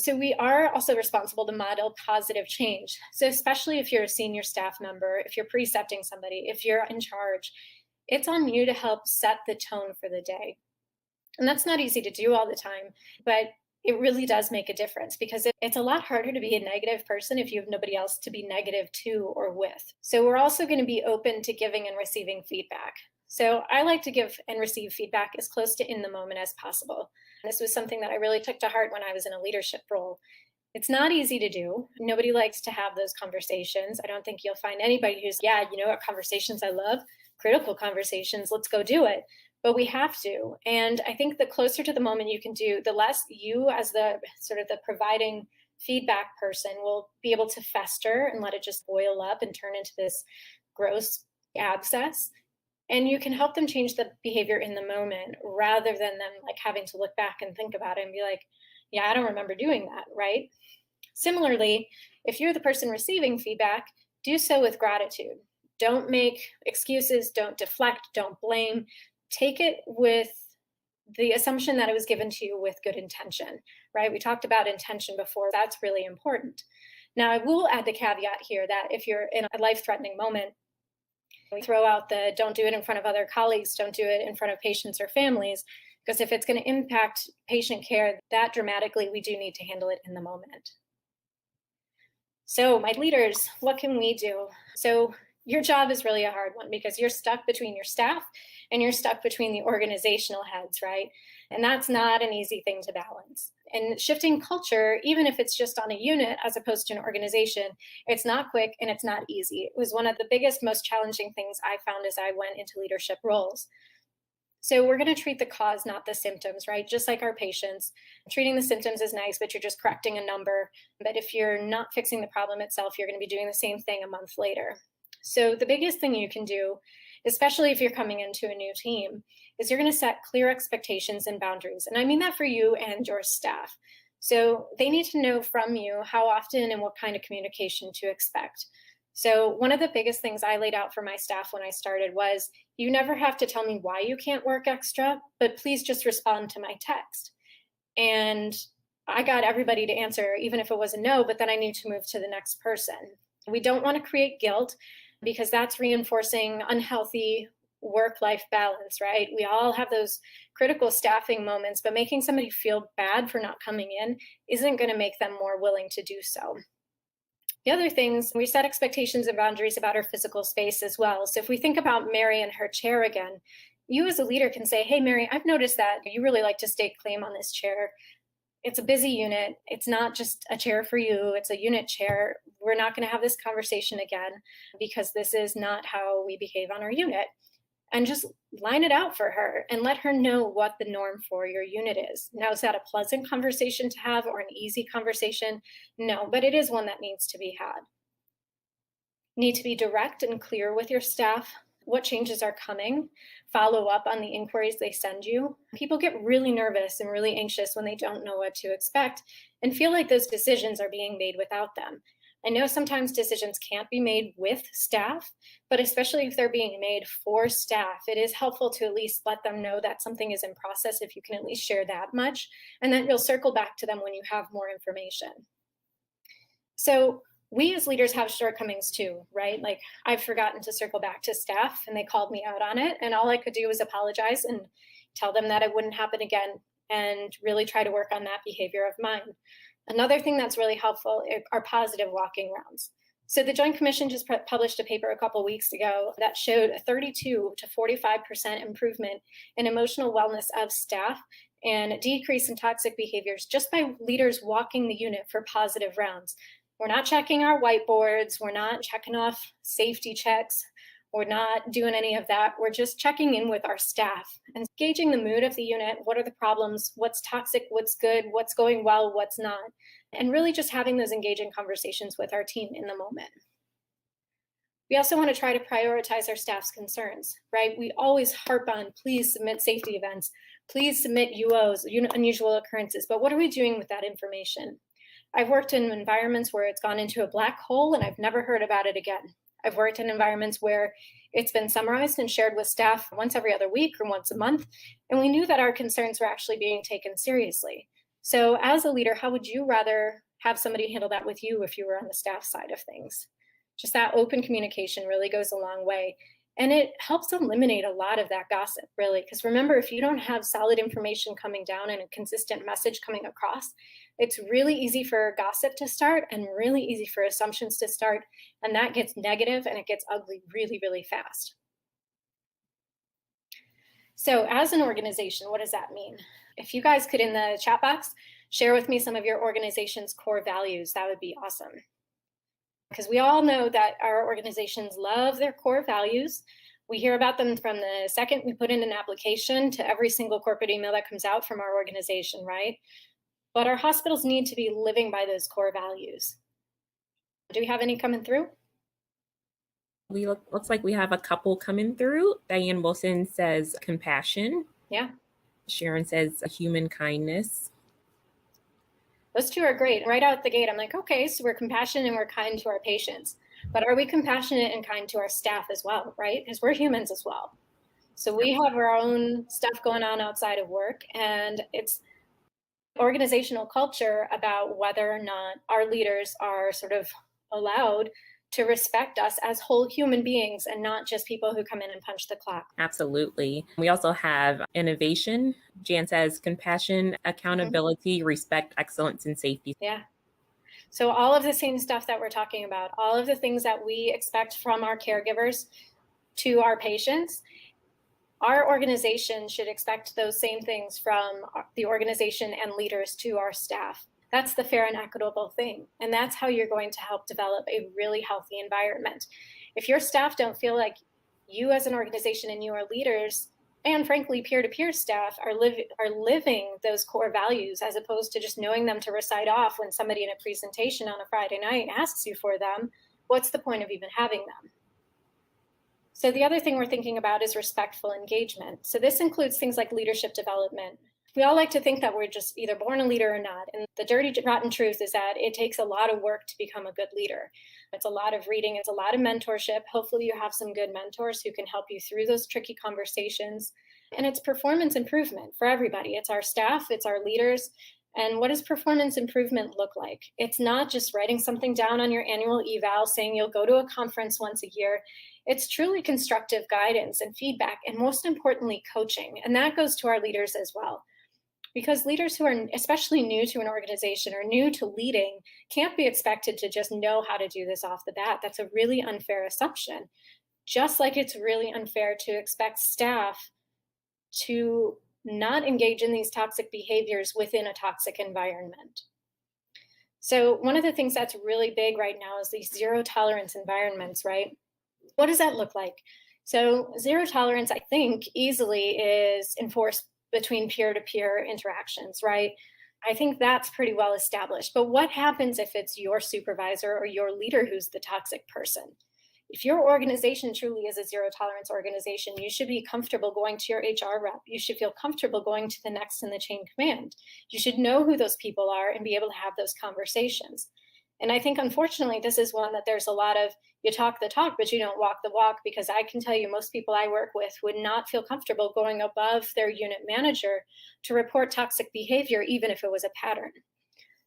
So we are also responsible to model positive change. So especially if you're a senior staff member, if you're precepting somebody, if you're in charge, it's on you to help set the tone for the day. And that's not easy to do all the time, but it really does make a difference, because it's a lot harder to be a negative person if you have nobody else to be negative to or with. So we're also going to be open to giving and receiving feedback. So I like to give and receive feedback as close to in the moment as possible. This was something that I really took to heart when I was in a leadership role. It's not easy to do. Nobody likes to have those conversations. I don't think you'll find anybody who's, yeah, you know what conversations I love? Critical conversations, let's go do it. But we have to. And I think the closer to the moment you can do, the less you as the sort of the providing feedback person will be able to fester and let it just boil up and turn into this gross abscess. And you can help them change the behavior in the moment, rather than them like having to look back and think about it and be like, yeah, I don't remember doing that, right? Similarly, if you're the person receiving feedback, do so with gratitude. Don't make excuses, don't deflect, don't blame. Take it with the assumption that it was given to you with good intention, right? We talked about intention before. That's really important. Now, I will add the caveat here that if you're in a life-threatening moment, we throw out the don't do it in front of other colleagues, don't do it in front of patients or families, because if it's going to impact patient care that dramatically, we do need to handle it in the moment. So my leaders, what can we do? So your job is really a hard one, because you're stuck between your staff and you're stuck between the organizational heads, right? And that's not an easy thing to balance. And shifting culture, even if it's just on a unit as opposed to an organization, it's not quick and it's not easy. It was one of the biggest, most challenging things I found as I went into leadership roles. So we're going to treat the cause, not the symptoms, right? Just like our patients. Treating the symptoms is nice, but you're just correcting a number. But if you're not fixing the problem itself, you're going to be doing the same thing a month later. So the biggest thing you can do, especially if you're coming into a new team, is you're going to set clear expectations and boundaries. And I mean that for you and your staff. So they need to know from you how often and what kind of communication to expect. So one of the biggest things I laid out for my staff when I started was, you never have to tell me why you can't work extra, but please just respond to my text. And I got everybody to answer, even if it was a no, but then I need to move to the next person. We don't want to create guilt, because that's reinforcing unhealthy work-life balance, right? We all have those critical staffing moments, but making somebody feel bad for not coming in isn't going to make them more willing to do so. The other things, we set expectations and boundaries about our physical space as well. So if we think about Mary and her chair again, you as a leader can say, hey, Mary, I've noticed that you really like to stake claim on this chair. It's a busy unit. It's not just a chair for you. It's a unit chair. We're not going to have this conversation again, because this is not how we behave on our unit. And just line it out for her and let her know what the norm for your unit is. Now, is that a pleasant conversation to have or an easy conversation? No, but it is one that needs to be had. Need to be direct and clear with your staff. What changes are coming? Follow up on the inquiries they send you. People get really nervous and really anxious when they don't know what to expect and feel like those decisions are being made without them. I know sometimes decisions can't be made with staff, but especially if they're being made for staff, it is helpful to at least let them know that something is in process, if you can at least share that much, and then you'll circle back to them when you have more information. So we as leaders have shortcomings too, right? Like, I've forgotten to circle back to staff and they called me out on it, and all I could do was apologize and tell them that it wouldn't happen again. and really try to work on that behavior of mine. Another thing that's really helpful are positive walking rounds. So the Joint Commission just published a paper a couple weeks ago that showed a 32 to 45% improvement in emotional wellness of staff and a decrease in toxic behaviors just by leaders walking the unit for positive rounds. We're not checking our whiteboards. We're not checking off safety checks. We're not doing any of that. We're just checking in with our staff and gauging the mood of the unit. What are the problems? What's toxic? What's good? What's going well? What's not? And really just having those engaging conversations with our team in the moment. We also want to try to prioritize our staff's concerns, right? We always harp on, please submit safety events, please submit UOs, unusual occurrences, but what are we doing with that information? I've worked in environments where it's gone into a black hole and I've never heard about it again. I've worked in environments where it's been summarized and shared with staff once every other week or once a month, and we knew that our concerns were actually being taken seriously. So as a leader, how would you rather have somebody handle that with you if you were on the staff side of things? Just that open communication really goes a long way. And it helps eliminate a lot of that gossip, really. Because remember, if you don't have solid information coming down and a consistent message coming across, it's really easy for gossip to start and really easy for assumptions to start. And that gets negative and it gets ugly really, really fast. So as an organization, what does that mean? If you guys could, in the chat box, share with me some of your organization's core values, that would be awesome. Because we all know that our organizations love their core values. We hear about them from the second we put in an application to every single corporate email that comes out from our organization, right? But our hospitals need to be living by those core values. Do we have any coming through? Looks like we have a couple coming through. Diane Wilson says compassion. Yeah. Sharon says human kindness. Those two are great. Right out the gate, I'm like, okay, so we're compassionate and we're kind to our patients. But are we compassionate and kind to our staff as well, right? Because we're humans as well. So we have our own stuff going on outside of work, and it's organizational culture about whether or not our leaders are sort of allowed to respect us as whole human beings and not just people who come in and punch the clock. Absolutely. We also have innovation. Jan says compassion, accountability, respect, excellence, and safety. Yeah. So all of the same stuff that we're talking about, all of the things that we expect from our caregivers to our patients, our organization should expect those same things from the organization and leaders to our staff. That's the fair and equitable thing. And that's how you're going to help develop a really healthy environment. If your staff don't feel like you as an organization and your leaders, and frankly, peer-to-peer staff are living those core values, as opposed to just knowing them to recite off when somebody in a presentation on a Friday night asks you for them, what's the point of even having them? So the other thing we're thinking about is respectful engagement. So this includes things like leadership development. We all like to think that we're just either born a leader or not. And the dirty, rotten truth is that it takes a lot of work to become a good leader. It's a lot of reading. It's a lot of mentorship. Hopefully you have some good mentors who can help you through those tricky conversations. And it's performance improvement for everybody. It's our staff, it's our leaders. And what does performance improvement look like? It's not just writing something down on your annual eval saying you'll go to a conference once a year. It's truly constructive guidance and feedback, and most importantly, coaching. And that goes to our leaders as well. Because leaders who are especially new to an organization or new to leading can't be expected to just know how to do this off the bat. That's a really unfair assumption. Just like it's really unfair to expect staff to not engage in these toxic behaviors within a toxic environment. So one of the things that's really big right now is these zero tolerance environments, right? What does that look like? So zero tolerance, I think, easily is enforced between peer-to-peer interactions, right? I think that's pretty well established. But what happens if it's your supervisor or your leader who's the toxic person? If your organization truly is a zero tolerance organization, you should be comfortable going to your HR rep. You should feel comfortable going to the next in the chain command. You should know who those people are and be able to have those conversations. And I think, unfortunately, this is one that there's a lot of, you talk the talk, but you don't walk the walk, because I can tell you most people I work with would not feel comfortable going above their unit manager to report toxic behavior, even if it was a pattern.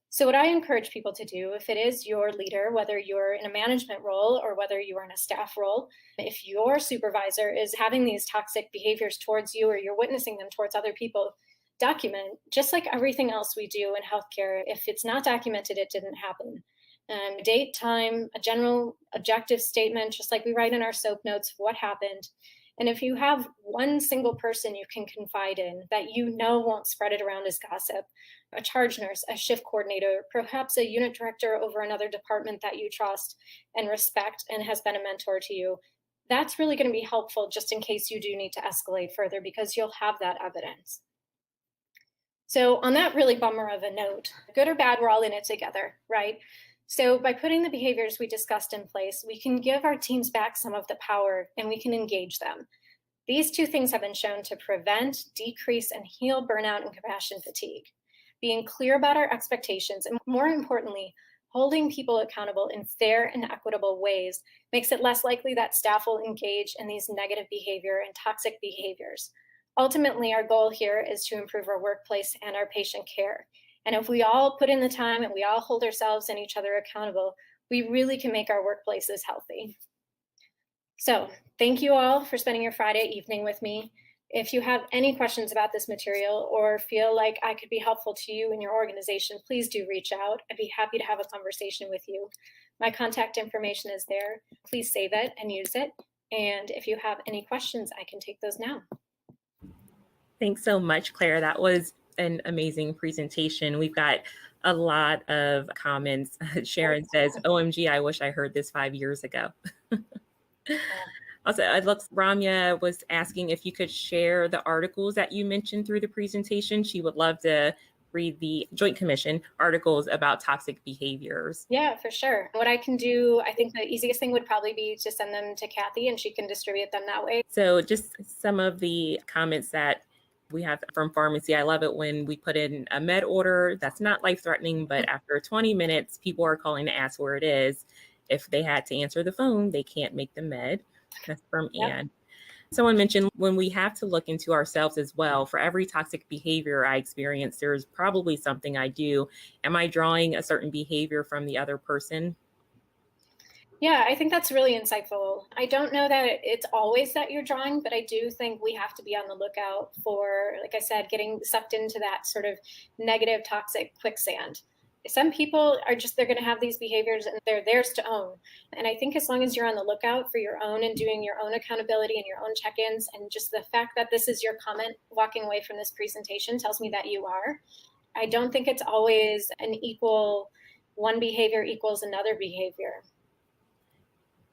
So what I encourage people to do, if it is your leader, whether you're in a management role or whether you are in a staff role, if your supervisor is having these toxic behaviors towards you or you're witnessing them towards other people, document, just like everything else we do in healthcare. If it's not documented, it didn't happen. Date, time, a general objective statement, just like we write in our SOAP notes of what happened. And if you have one single person you can confide in that you know won't spread it around as gossip, a charge nurse, a shift coordinator, perhaps a unit director over another department that you trust and respect and has been a mentor to you, that's really going to be helpful just in case you do need to escalate further because you'll have that evidence. So on that really bummer of a note, good or bad, we're all in it together, right? So by putting the behaviors we discussed in place, we can give our teams back some of the power and we can engage them. These two things have been shown to prevent, decrease, and heal burnout and compassion fatigue. Being clear about our expectations and, more importantly, holding people accountable in fair and equitable ways makes it less likely that staff will engage in these negative behavior and toxic behaviors. Ultimately, our goal here is to improve our workplace and our patient care. And if we all put in the time and we all hold ourselves and each other accountable, we really can make our workplaces healthy. So thank you all for spending your Friday evening with me. If you have any questions about this material or feel like I could be helpful to you in your organization, please do reach out. I'd be happy to have a conversation with you. My contact information is there. Please save it and use it. And if you have any questions, I can take those now. Thanks so much, Claire. That was an amazing presentation. We've got a lot of comments. Sharon says, OMG, I wish I heard this 5 years ago. Also, Ramya was asking if you could share the articles that you mentioned through the presentation. She would love to read the Joint Commission articles about toxic behaviors. Yeah, for sure. What I can do, I think the easiest thing would probably be to send them to Kathy and she can distribute them that way. So just some of the comments that we have from pharmacy. I love it when we put in a med order that's not life-threatening, but after 20 minutes, people are calling to ask where it is. If they had to answer the phone, they can't make the med. That's from Anne. Someone mentioned when we have to look into ourselves as well. For every toxic behavior I experience, there's probably something I do. Am I drawing a certain behavior from the other person? Yeah, I think that's really insightful. I don't know that it's always that you're drawing, but I do think we have to be on the lookout for, like I said, getting sucked into that sort of negative, toxic quicksand. Some people are just, they're going to have these behaviors and they're theirs to own. And I think as long as you're on the lookout for your own and doing your own accountability and your own check-ins, and just the fact that this is your comment walking away from this presentation tells me that you are. I don't think it's always an equal, one behavior equals another behavior.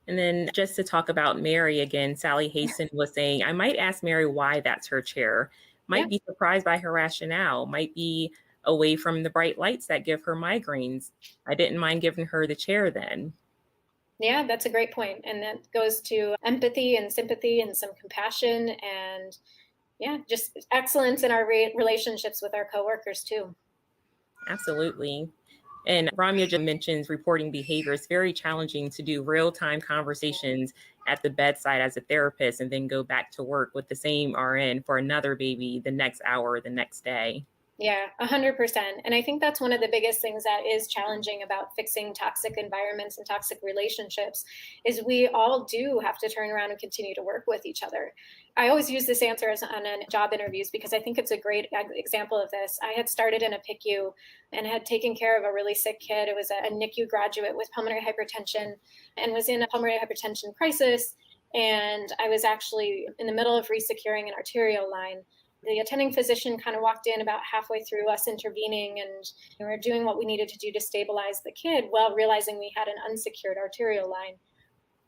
And then just to talk about Mary again, Sally Hasten was saying, I might ask Mary why that's her chair. Might be surprised by her rationale, might be away from the bright lights that give her migraines. I didn't mind giving her the chair then. Yeah, that's a great point. And that goes to empathy and sympathy and some compassion and just excellence in our relationships with our coworkers too. Absolutely. And Ramya mentions reporting behavior. It's very challenging to do real-time conversations at the bedside as a therapist and then go back to work with the same RN for another baby the next hour, the next day. Yeah, 100%. And I think that's one of the biggest things that is challenging about fixing toxic environments and toxic relationships is we all do have to turn around and continue to work with each other. I always use this answer on job interviews because I think it's a great example of this. I had started in a PICU and had taken care of a really sick kid. It was a NICU graduate with pulmonary hypertension and was in a pulmonary hypertension crisis. And I was actually in the middle of resecuring an arterial line. The attending physician kind of walked in about halfway through us intervening, and we were doing what we needed to do to stabilize the kid while realizing we had an unsecured arterial line.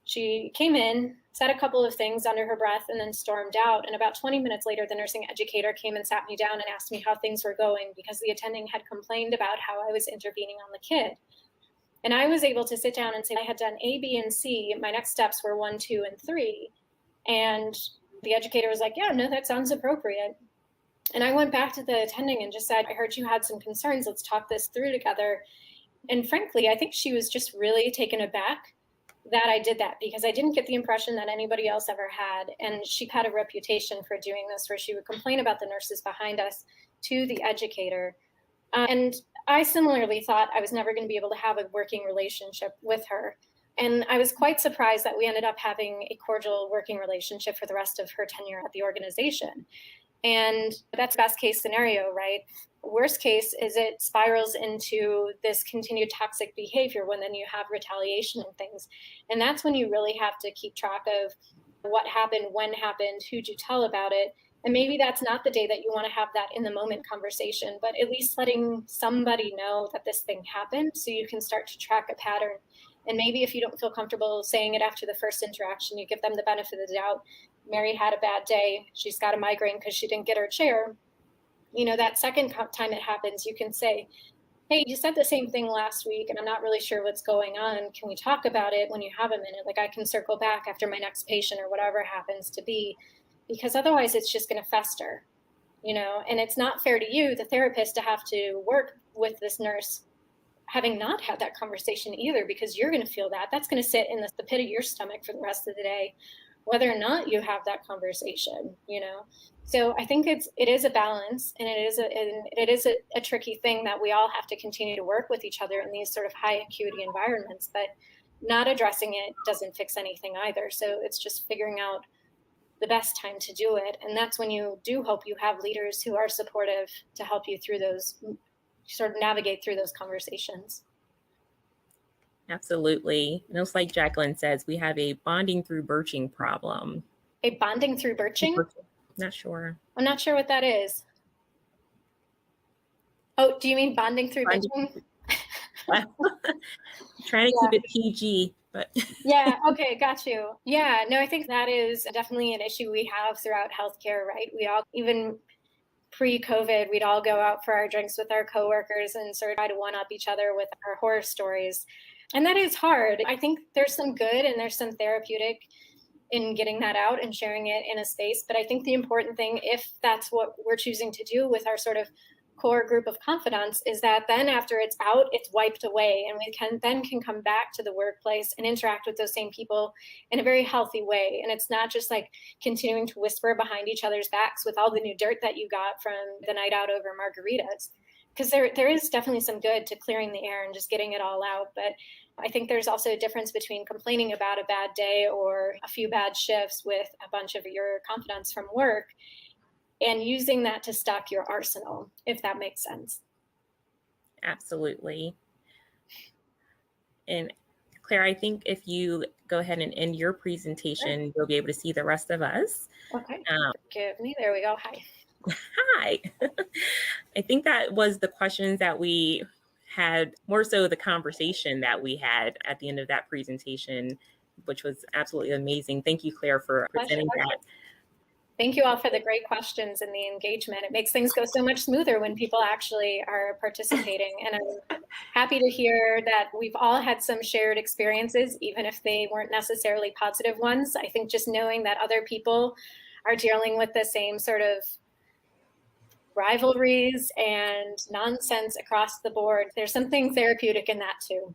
She came in, said a couple of things under her breath, and then stormed out. And about 20 minutes later, the nursing educator came and sat me down and asked me how things were going because the attending had complained about how I was intervening on the kid. And I was able to sit down and say I had done A, B, and C. My next steps were 1, 2, and 3. And the educator was like, yeah, no, that sounds appropriate. And I went back to the attending and just said, I heard you had some concerns. Let's talk this through together. And frankly, I think she was just really taken aback that I did that because I didn't get the impression that anybody else ever had. And she had a reputation for doing this where she would complain about the nurses behind us to the educator. And I similarly thought I was never going to be able to have a working relationship with her. And I was quite surprised that we ended up having a cordial working relationship for the rest of her tenure at the organization. And that's best case scenario, right? Worst case is it spirals into this continued toxic behavior when then you have retaliation and things. And that's when you really have to keep track of what happened, when happened, who'd you tell about it. And maybe that's not the day that you want to have that in the moment conversation, but at least letting somebody know that this thing happened so you can start to track a pattern. And maybe if you don't feel comfortable saying it after the first interaction, you give them the benefit of the doubt. Mary had a bad day. She's got a migraine because she didn't get her chair. You know, that second time it happens, you can say, hey, you said the same thing last week and I'm not really sure what's going on. Can we talk about it when you have a minute? Like I can circle back after my next patient or whatever happens to be, because otherwise it's just going to fester, you know, and it's not fair to you, the therapist, to have to work with this nurse having not had that conversation either, because you're going to feel that. That's going to sit in the pit of your stomach for the rest of the day, whether or not you have that conversation, you know? So I think it is a balance, and it is a tricky thing that we all have to continue to work with each other in these sort of high acuity environments, but not addressing it doesn't fix anything either. So it's just figuring out the best time to do it. And that's when you do hope you have leaders who are supportive to help you through those, sort of navigate through those conversations. Absolutely. And it's like Jacqueline says, we have a bonding through birching problem. A bonding through birching? Not sure. I'm not sure what that is. Oh, do you mean bonding through birching? Trying to keep it PG, but yeah, okay, got you. Yeah, no, I think that is definitely an issue we have throughout healthcare, right? We all, even pre-COVID, we'd all go out for our drinks with our coworkers and sort of try to one-up each other with our horror stories. And that is hard. I think there's some good and there's some therapeutic in getting that out and sharing it in a space. But I think the important thing, if that's what we're choosing to do with our sort of core group of confidants, is that then after it's out, it's wiped away, and we can come back to the workplace and interact with those same people in a very healthy way. And it's not just like continuing to whisper behind each other's backs with all the new dirt that you got from the night out over margaritas, because there is definitely some good to clearing the air and just getting it all out. But I think there's also a difference between complaining about a bad day or a few bad shifts with a bunch of your confidants from work and using that to stock your arsenal, if that makes sense. Absolutely. And Claire, I think if you go ahead and end your presentation, sure, you'll be able to see the rest of us. Okay. Forgive me. There we go. Hi. Hi. I think that was the questions that we had, more so the conversation that we had at the end of that presentation, which was absolutely amazing. Thank you, Claire, for presenting that. Thank you all for the great questions and the engagement. It makes things go so much smoother when people actually are participating. And I'm happy to hear that we've all had some shared experiences, even if they weren't necessarily positive ones. I think just knowing that other people are dealing with the same sort of rivalries and nonsense across the board, there's something therapeutic in that too.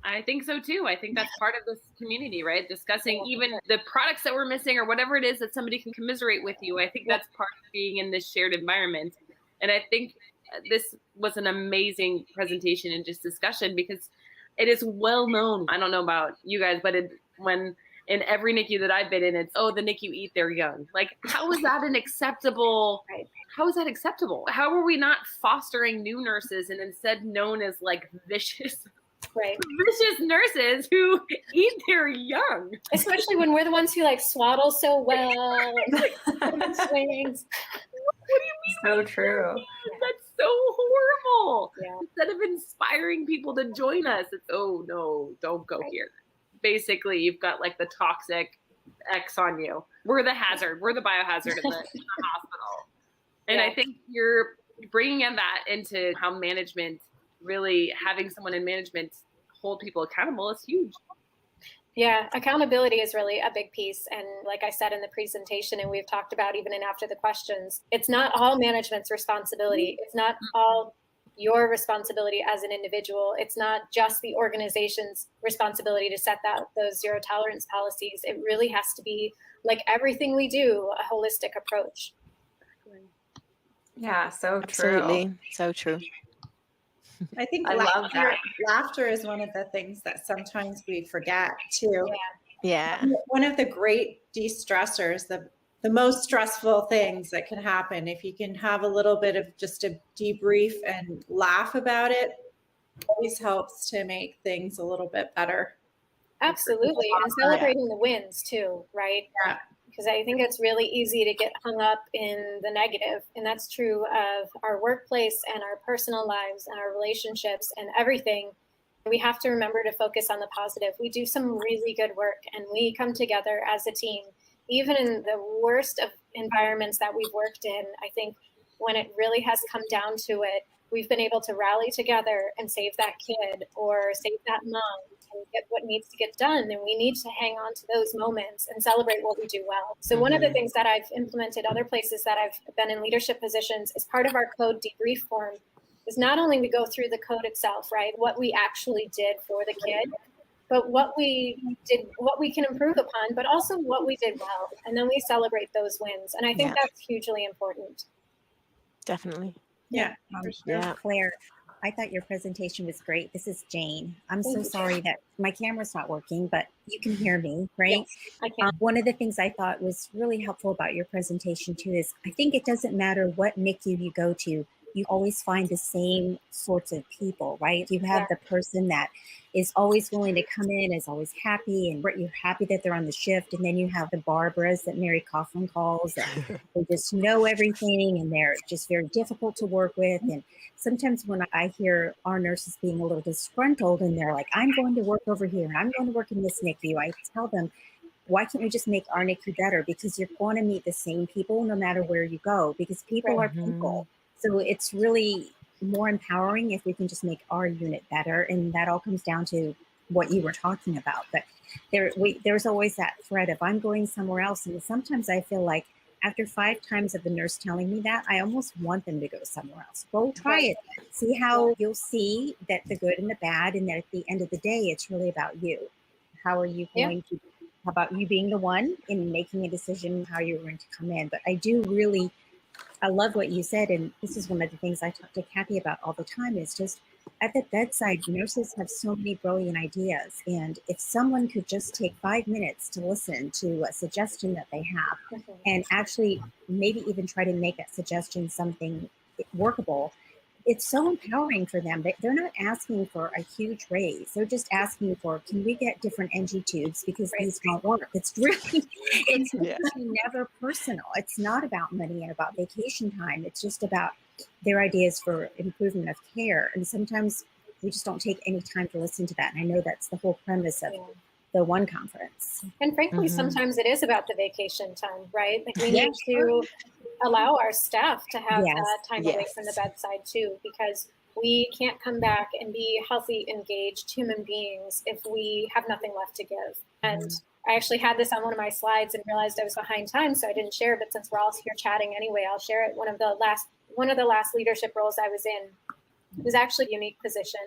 I think so too. I think that's part of this community, right? Discussing even the products that we're missing or whatever it is that somebody can commiserate with you. I think that's part of being in this shared environment. And I think this was an amazing presentation and just discussion, because it is well known. I don't know about you guys, but when in every NICU that I've been in, it's, oh, the NICU eat their young. Like, how is that an acceptable? Right. How is that acceptable? How are we not fostering new nurses and instead known as like vicious nurses who eat their young? Especially when we're the ones who like swaddle so well. And swings. What do you mean? So true. That's so horrible. Yeah. Instead of inspiring people to join us, it's, oh no, don't go here. Basically, you've got like the toxic X on you. We're the hazard. We're the biohazard in the hospital. And I think you're bringing that into how management, really having someone in management hold people accountable is huge. Yeah, accountability is really a big piece. And like I said in the presentation, and we've talked about even in after the questions, it's not all management's responsibility. It's not all your responsibility as an individual. It's not just the organization's responsibility to set those zero tolerance policies. It really has to be, like everything we do, a holistic approach. Yeah, so true. Absolutely. So true. I think I love that. laughter is one of the things that sometimes we forget too. Yeah. One of the great de-stressors, the the most stressful things that can happen. If you can have a little bit of just a debrief and laugh about it, always helps to make things a little bit better. Absolutely. And celebrating the wins too, right? Yeah. Because I think it's really easy to get hung up in the negative. And that's true of our workplace and our personal lives and our relationships and everything. We have to remember to focus on the positive. We do some really good work and we come together as a team. Even in the worst of environments that we've worked in, I think when it really has come down to it, we've been able to rally together and save that kid or save that mom and get what needs to get done. And we need to hang on to those moments and celebrate what we do well. So one of the things that I've implemented other places that I've been in leadership positions is part of our code debrief form is not only we go through the code itself, right? What we actually did for the kid, but what we did, what we can improve upon, but also what we did well. And then we celebrate those wins. And I think that's hugely important. Definitely. Yeah. Claire, I thought your presentation was great. This is Jane. I'm so sorry that my camera's not working, but you can hear me, right? Yes, I can. One of the things I thought was really helpful about your presentation too is I think it doesn't matter what NICU you go to, you always find the same sorts of people, right? You have the person that is always willing to come in, is always happy, and you're happy that they're on the shift. And then you have the Barbaras that Mary Coughlin calls, and they just know everything, and they're just very difficult to work with. And sometimes when I hear our nurses being a little disgruntled, and they're like, I'm going to work over here, and I'm going to work in this NICU, I tell them, why can't we just make our NICU better? Because you're going to meet the same people no matter where you go, because people are people. So it's really more empowering if we can just make our unit better. And that all comes down to what you were talking about. But there's always that threat of I'm going somewhere else. And sometimes I feel like after 5 times of the nurse telling me that, I almost want them to go somewhere else. Go try it. See how you'll see that the good and the bad. And that at the end of the day, it's really about you. How are you going to, how about you being the one in making a decision how you're going to come in? But I love what you said, and this is one of the things I talk to Kathy about all the time, is just at the bedside, nurses have so many brilliant ideas. And if someone could just take 5 minutes to listen to a suggestion that they have and actually maybe even try to make that suggestion something workable, it's so empowering for them. They're not asking for a huge raise. They're just asking for, can we get different NG tubes because these don't work? It's really, it's really never personal. It's not about money and about vacation time. It's just about their ideas for improvement of care. And sometimes we just don't take any time to listen to that. And I know that's the whole premise of the one conference. And frankly, sometimes it is about the vacation time, right? Like we need to allow our staff to have that time away from the bedside too, because we can't come back and be healthy, engaged human beings if we have nothing left to give. And I actually had this on one of my slides and realized I was behind time, so I didn't share. But since we're all here chatting anyway, I'll share it. One of the last leadership roles I was in was actually a unique position.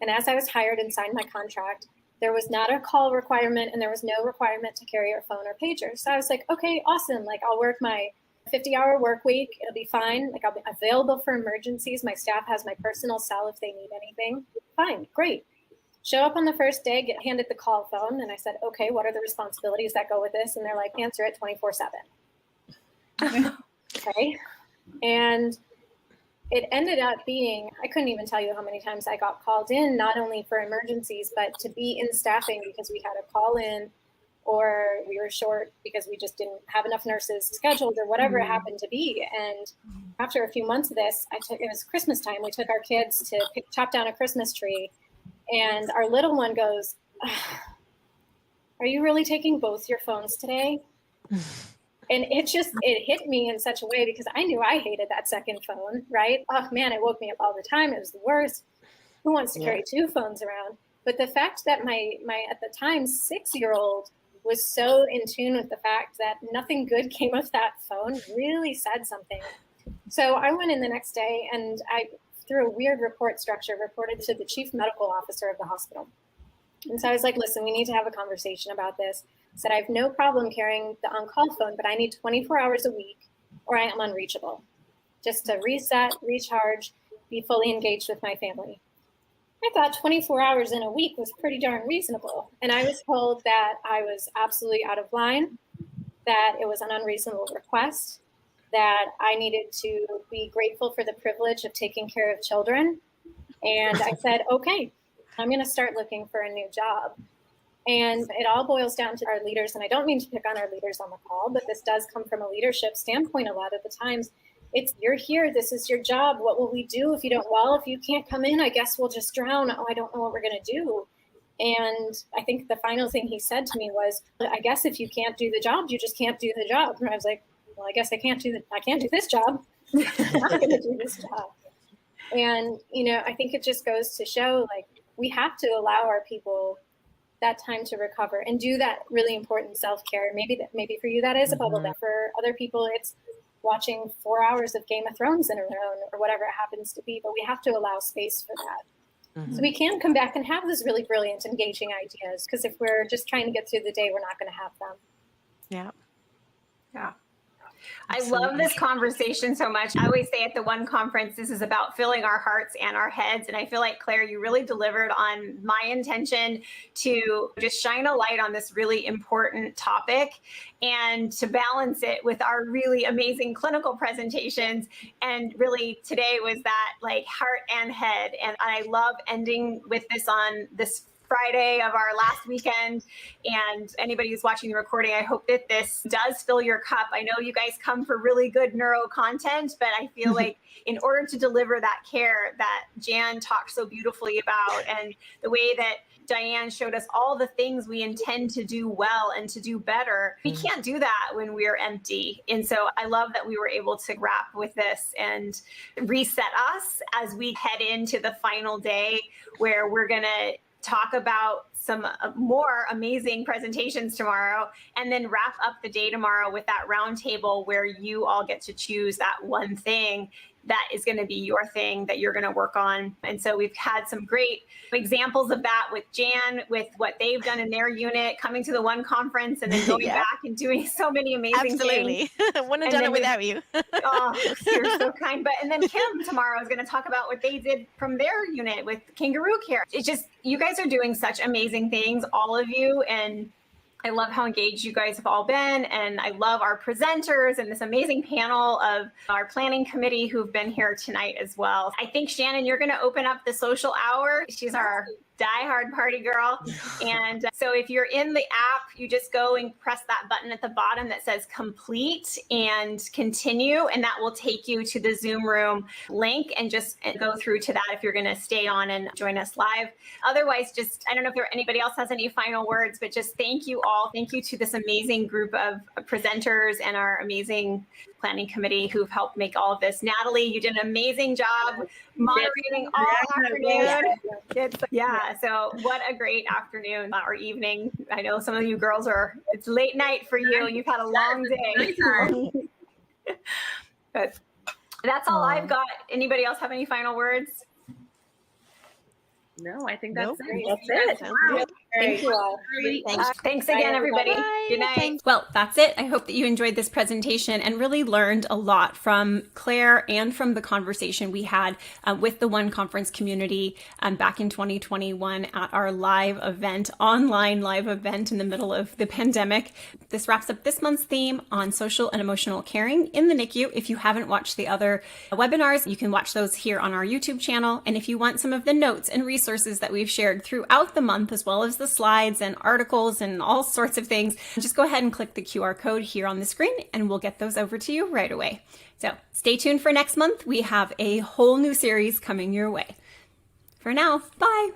And as I was hired and signed my contract, there was not a call requirement and there was no requirement to carry your phone or pager. So I was like, okay, awesome. Like I'll work my 50-hour work week. It'll be fine. Like I'll be available for emergencies. My staff has my personal cell if they need anything. Fine, great. Show up on the first day, get handed the call phone. And I said, okay, what are the responsibilities that go with this? And they're like, answer it 24/7. Okay. And it ended up being, I couldn't even tell you how many times I got called in, not only for emergencies, but to be in staffing because we had a call in or we were short because we just didn't have enough nurses scheduled or whatever it happened to be. And after a few months of this, it was Christmas time. We took our kids to chop down a Christmas tree. And our little one goes, are you really taking both your phones today? And it hit me in such a way because I knew I hated that second phone, right? Oh man, it woke me up all the time. It was the worst. Who wants to carry 2 phones around? But the fact that my at the time 6-year-old was so in tune with the fact that nothing good came of that phone really said something. So I went in the next day and I, through a weird report structure, reported to the chief medical officer of the hospital. And so I was like, listen, we need to have a conversation about this. I said, I have no problem carrying the on-call phone, but I need 24 hours a week or I am unreachable, just to reset, recharge, be fully engaged with my family. I thought 24 hours in a week was pretty darn reasonable. And I was told that I was absolutely out of line that it was an unreasonable request, that I needed to be grateful for the privilege of taking care of children. And I said, okay, I'm going to start looking for a new job. And it all boils down to our leaders. And I don't mean to pick on our leaders on the call, but this does come from a leadership standpoint a lot of the times. It's, you're here, this is your job. What will we do if you don't? Well, if you can't come in, I guess we'll just drown. Oh, I don't know what we're going to do. And I think the final thing he said to me was, I guess if you can't do the job, you just can't do the job. And I was like, well, I guess I can't do this job. I'm not going to do this job. And, you know, I think it just goes to show, like, we have to allow our people that time to recover and do that really important self-care. Maybe for you that is a bubble bath. For other people, it's watching 4 hours of Game of Thrones in a row or whatever it happens to be. But we have to allow space for that. So we can come back and have those really brilliant, engaging ideas. Because if we're just trying to get through the day, we're not going to have them. Yeah. Yeah. I love this conversation so much. I always say at the One Conference, this is about filling our hearts and our heads. And I feel like, Claire, you really delivered on my intention to just shine a light on this really important topic and to balance it with our really amazing clinical presentations. And really today was that like heart and head. And I love ending with this on this Friday of our last weekend. And anybody who's watching the recording, I hope that this does fill your cup. I know you guys come for really good neuro content, but I feel like in order to deliver that care that Jan talked so beautifully about, and the way that Diane showed us all the things we intend to do well and to do better, we can't do that when we're empty. And so I love that we were able to wrap with this and reset us as we head into the final day, where we're going to talk about some more amazing presentations tomorrow, and then wrap up the day tomorrow with that roundtable where you all get to choose that one thing that is going to be your thing that you're going to work on. And so we've had some great examples of that with Jan, with what they've done in their unit, coming to the One Conference and then going back and doing so many amazing things. Wouldn't have done it without you. Oh, you're so kind. But and then Kim tomorrow is going to talk about what they did from their unit with kangaroo care. It's just, you guys are doing such amazing things, all of you. And I love how engaged you guys have all been. And I love our presenters and this amazing panel of our planning committee who've been here tonight as well. I think, Shannon, you're going to open up the social hour. She's our diehard party girl. And so if you're in the app, you just go and press that button at the bottom that says complete and continue. And that will take you to the Zoom room link and just go through to that if you're going to stay on and join us live. Otherwise, just, I don't know if anybody else has any final words, but just thank you all. Thank you to this amazing group of presenters and our amazing planning committee who've helped make all of this. Natalie, you did an amazing job moderating all afternoon. So what a great afternoon or evening. I know some of you girls it's late night for you. You've had a long day. But that's all I've got. Anybody else have any final words? No, I think that's it. That's it. Wow. Thank you all. Thanks again, everybody. Bye. Good night. Well, that's it. I hope that you enjoyed this presentation and really learned a lot from Claire and from the conversation we had with the One Conference community back in 2021 at our online live event in the middle of the pandemic. This wraps up this month's theme on social and emotional caring in the NICU. If you haven't watched the other webinars, you can watch those here on our YouTube channel. And if you want some of the notes and resources that we've shared throughout the month, as well as the slides and articles and all sorts of things, just go ahead and click the QR code here on the screen and we'll get those over to you right away. So stay tuned for next month. We have a whole new series coming your way. For now, bye.